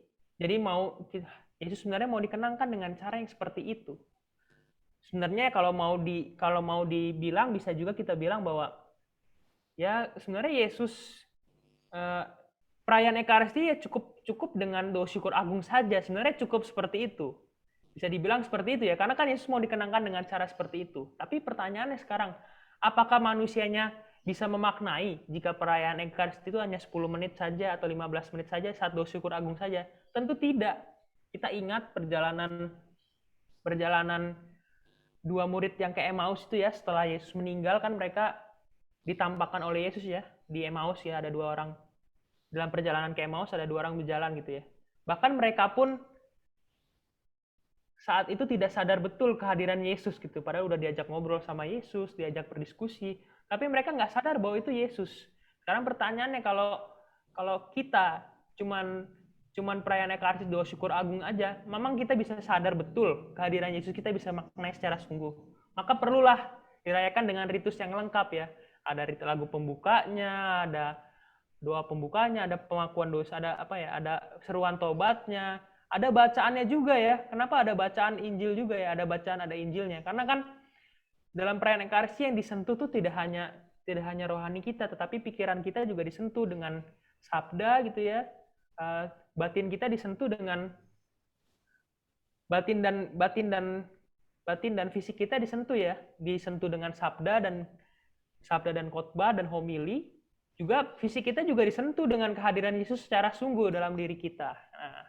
Yesus sebenarnya mau dikenangkan dengan cara yang seperti itu. Sebenarnya kalau mau dibilang bisa juga kita bilang bahwa ya sebenarnya Yesus perayaan Ekaristi ya cukup dengan doa syukur agung saja. Sebenarnya cukup seperti itu. Bisa dibilang seperti itu ya, karena kan Yesus mau dikenangkan dengan cara seperti itu. Tapi pertanyaannya sekarang, apakah manusianya bisa memaknai jika perayaan Ekaristi itu hanya 10 menit saja atau 15 menit saja saat doa syukur agung saja? Tentu tidak. Kita ingat perjalanan dua murid yang ke Emmaus itu ya, setelah Yesus meninggal kan mereka ditampakkan oleh Yesus ya, di Emmaus ya, ada 2 orang. Dalam perjalanan ke Emmaus ada 2 orang berjalan gitu ya. Bahkan mereka pun saat itu tidak sadar betul kehadiran Yesus gitu. Padahal udah diajak ngobrol sama Yesus, diajak berdiskusi. Tapi mereka nggak sadar bahwa itu Yesus. Sekarang pertanyaannya kalau kita cuman perayaan Ekaristi doa syukur agung aja, memang kita bisa sadar betul kehadiran Yesus, kita bisa maknai secara sungguh. Maka perlulah dirayakan dengan ritus yang lengkap ya. Ada lagu pembukanya, ada doa pembukanya, ada pengakuan dosa, ada seruan tobatnya, ada bacaannya juga ya. Kenapa ada bacaan Injil juga ya? Ada bacaan, ada Injilnya. Karena kan dalam perayaan Ekaristi yang disentuh tuh tidak hanya rohani kita, tetapi pikiran kita juga disentuh dengan sabda gitu ya. Batin kita disentuh dengan batin dan fisik kita disentuh ya. Disentuh dengan sabda dan khotbah dan homili. Juga fisik kita juga disentuh dengan kehadiran Yesus secara sungguh dalam diri kita. Nah,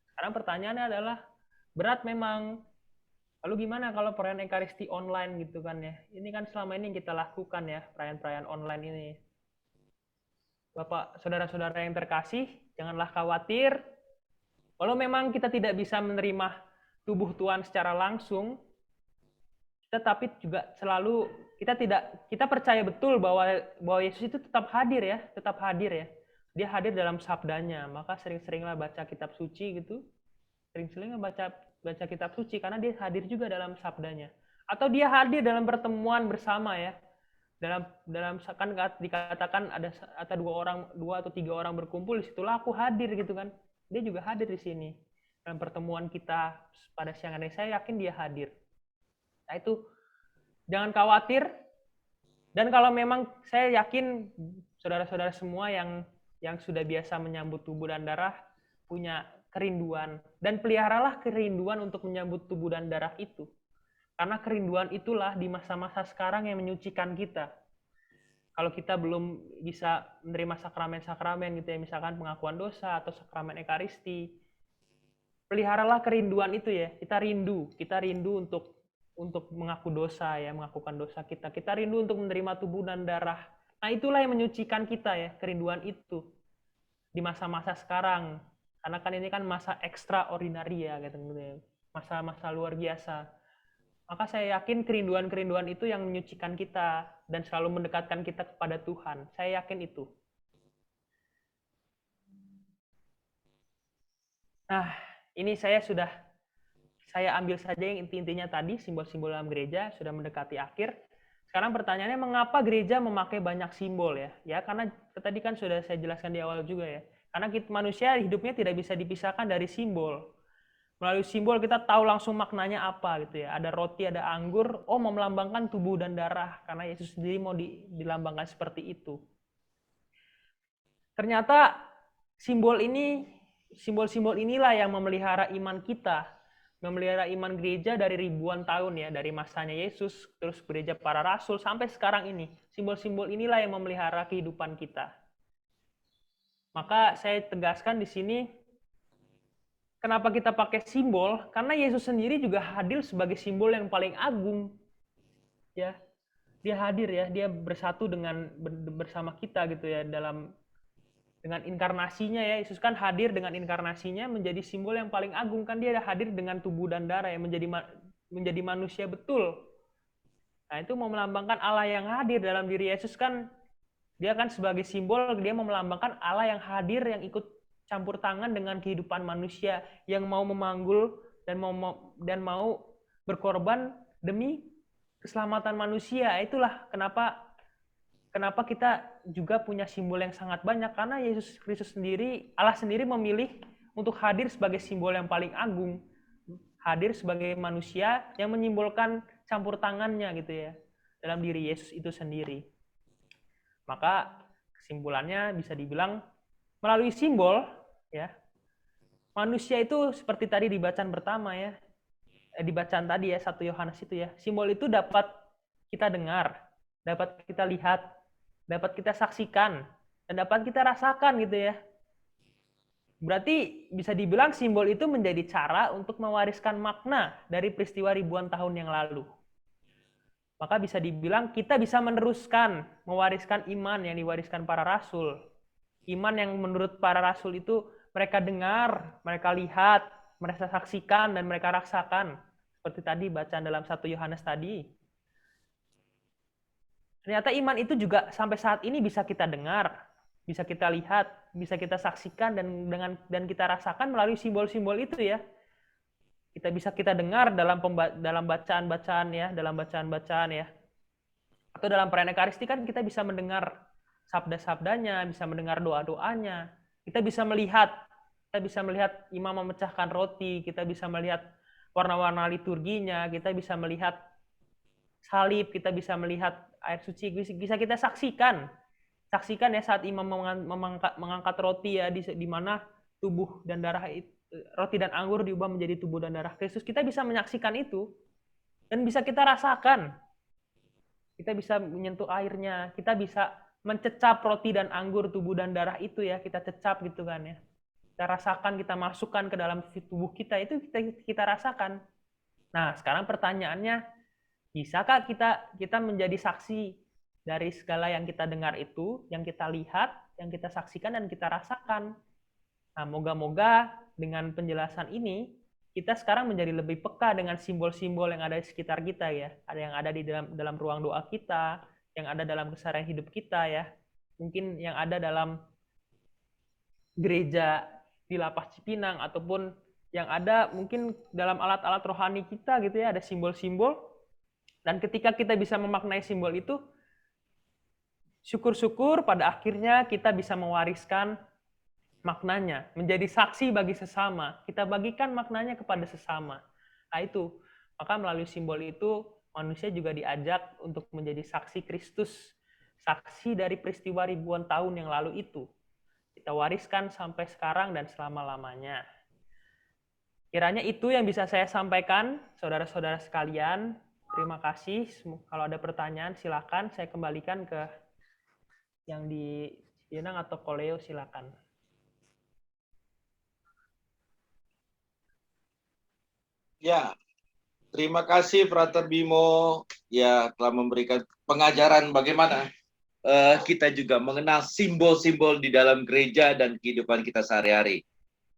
sekarang pertanyaannya adalah, berat memang. Lalu gimana kalau perayaan Ekaristi online gitu kan ya? Ini kan selama ini yang kita lakukan ya, perayaan-perayaan online ini. Bapak, saudara-saudara yang terkasih, janganlah khawatir. Walau memang kita tidak bisa menerima tubuh Tuhan secara langsung, tetapi juga selalu kita percaya betul bahwa Yesus itu tetap hadir ya. Dia hadir dalam sabdanya, maka sering-seringlah baca kitab suci gitu. Sering-seringlah baca kitab suci karena dia hadir juga dalam sabdanya. Atau dia hadir dalam pertemuan bersama ya. Dalam kan dikatakan ada 2 atau 3 orang berkumpul, disitulah aku hadir gitu kan. Dia juga hadir di sini. Dalam pertemuan kita pada siang hari, saya yakin dia hadir. Nah itu, jangan khawatir. Dan kalau memang saya yakin saudara-saudara semua yang sudah biasa menyambut tubuh dan darah punya kerinduan, dan peliharalah kerinduan untuk menyambut tubuh dan darah itu, karena kerinduan itulah di masa-masa sekarang yang menyucikan kita. Kalau kita belum bisa menerima sakramen-sakramen gitu ya, misalkan pengakuan dosa atau sakramen Ekaristi, peliharalah kerinduan itu ya. Kita rindu untuk mengaku dosa ya, mengakukan dosa kita rindu untuk menerima tubuh dan darah. Nah itulah yang menyucikan kita ya, kerinduan itu di masa-masa sekarang. Karena kan ini kan masa extraordinary ya, gitu ya. Masa-masa luar biasa. Maka saya yakin kerinduan-kerinduan itu yang menyucikan kita dan selalu mendekatkan kita kepada Tuhan. Saya yakin itu. Nah, ini saya ambil saja yang inti-intinya tadi, simbol-simbol dalam gereja sudah mendekati akhir. Sekarang pertanyaannya, mengapa gereja memakai banyak simbol ya? Ya, karena tadi kan sudah saya jelaskan di awal juga ya. Karena manusia hidupnya tidak bisa dipisahkan dari simbol. Melalui simbol kita tahu langsung maknanya apa gitu ya. Ada roti, ada anggur, mau melambangkan tubuh dan darah. Karena Yesus sendiri mau dilambangkan seperti itu. Ternyata simbol-simbol inilah yang memelihara iman kita. Memelihara iman gereja dari ribuan tahun ya. Dari masanya Yesus, terus gereja para rasul, sampai sekarang ini. Simbol-simbol inilah yang memelihara kehidupan kita. Maka saya tegaskan di sini, kenapa kita pakai simbol? Karena Yesus sendiri juga hadir sebagai simbol yang paling agung. Ya, dia hadir ya, dia bersatu bersama kita gitu ya dengan inkarnasinya ya. Yesus kan hadir dengan inkarnasinya menjadi simbol yang paling agung, kan dia hadir dengan tubuh dan darah yang menjadi manusia betul. Nah, itu mau melambangkan Allah yang hadir dalam diri Yesus kan. Dia kan sebagai simbol, dia mau melambangkan Allah yang hadir, yang ikut campur tangan dengan kehidupan manusia, yang mau memanggul dan mau berkorban demi keselamatan manusia. Itulah kenapa kita juga punya simbol yang sangat banyak, karena Yesus Kristus sendiri, Allah sendiri memilih untuk hadir sebagai simbol yang paling agung, hadir sebagai manusia yang menyimbolkan campur tangannya gitu ya dalam diri Yesus itu sendiri. Maka kesimpulannya bisa dibilang melalui simbol ya, manusia itu seperti tadi di bacaan pertama ya, di bacaan tadi ya 1 Yohanes itu ya, simbol itu dapat kita dengar, dapat kita lihat, dapat kita saksikan, dan dapat kita rasakan gitu ya. Berarti bisa dibilang simbol itu menjadi cara untuk mewariskan makna dari peristiwa ribuan tahun yang lalu. Maka bisa dibilang kita bisa meneruskan, mewariskan iman yang diwariskan para rasul. Iman yang menurut para rasul itu mereka dengar, mereka lihat, mereka saksikan, dan mereka rasakan. Seperti tadi bacaan dalam 1 Yohanes tadi. Ternyata iman itu juga sampai saat ini bisa kita dengar, bisa kita lihat, bisa kita saksikan, dan kita rasakan melalui simbol-simbol itu ya. Kita dengar dalam bacaan-bacaan ya, atau dalam perayaan Ekaristi kan kita bisa mendengar sabda-sabdanya, bisa mendengar doa-doanya, kita bisa melihat imam memecahkan roti, kita bisa melihat warna-warna liturginya, kita bisa melihat salib, kita bisa melihat air suci, bisa kita saksikan ya saat imam mengangkat roti ya, di mana tubuh dan darah itu, roti dan anggur diubah menjadi tubuh dan darah Kristus. Kita bisa menyaksikan itu dan bisa kita rasakan. Kita bisa menyentuh airnya, kita bisa mencecap roti dan anggur tubuh dan darah itu ya, kita cecap gitu kan ya. Kita rasakan, kita masukkan ke dalam tubuh kita, itu kita rasakan. Nah, sekarang pertanyaannya, bisakah kita menjadi saksi dari segala yang kita dengar itu, yang kita lihat, yang kita saksikan dan kita rasakan? Nah, moga-moga dengan penjelasan ini, kita sekarang menjadi lebih peka dengan simbol-simbol yang ada di sekitar kita ya. Ada yang ada di dalam ruang doa kita, yang ada dalam keseharian hidup kita ya. Mungkin yang ada dalam gereja di Lapas Cipinang, ataupun yang ada mungkin dalam alat-alat rohani kita gitu ya, ada simbol-simbol. Dan ketika kita bisa memaknai simbol itu, syukur-syukur pada akhirnya kita bisa mewariskan maknanya, menjadi saksi bagi sesama. Kita bagikan maknanya kepada sesama. Nah itu, maka melalui simbol itu, manusia juga diajak untuk menjadi saksi Kristus, saksi dari peristiwa ribuan tahun yang lalu itu. Kita wariskan sampai sekarang dan selama-lamanya. Kiranya itu yang bisa saya sampaikan, saudara-saudara sekalian. Terima kasih. Kalau ada pertanyaan, silakan. Saya kembalikan ke yang di Cipinang atau Koleo, silakan. Ya, terima kasih Frater Bimo ya telah memberikan pengajaran bagaimana kita juga mengenal simbol-simbol di dalam gereja dan kehidupan kita sehari-hari.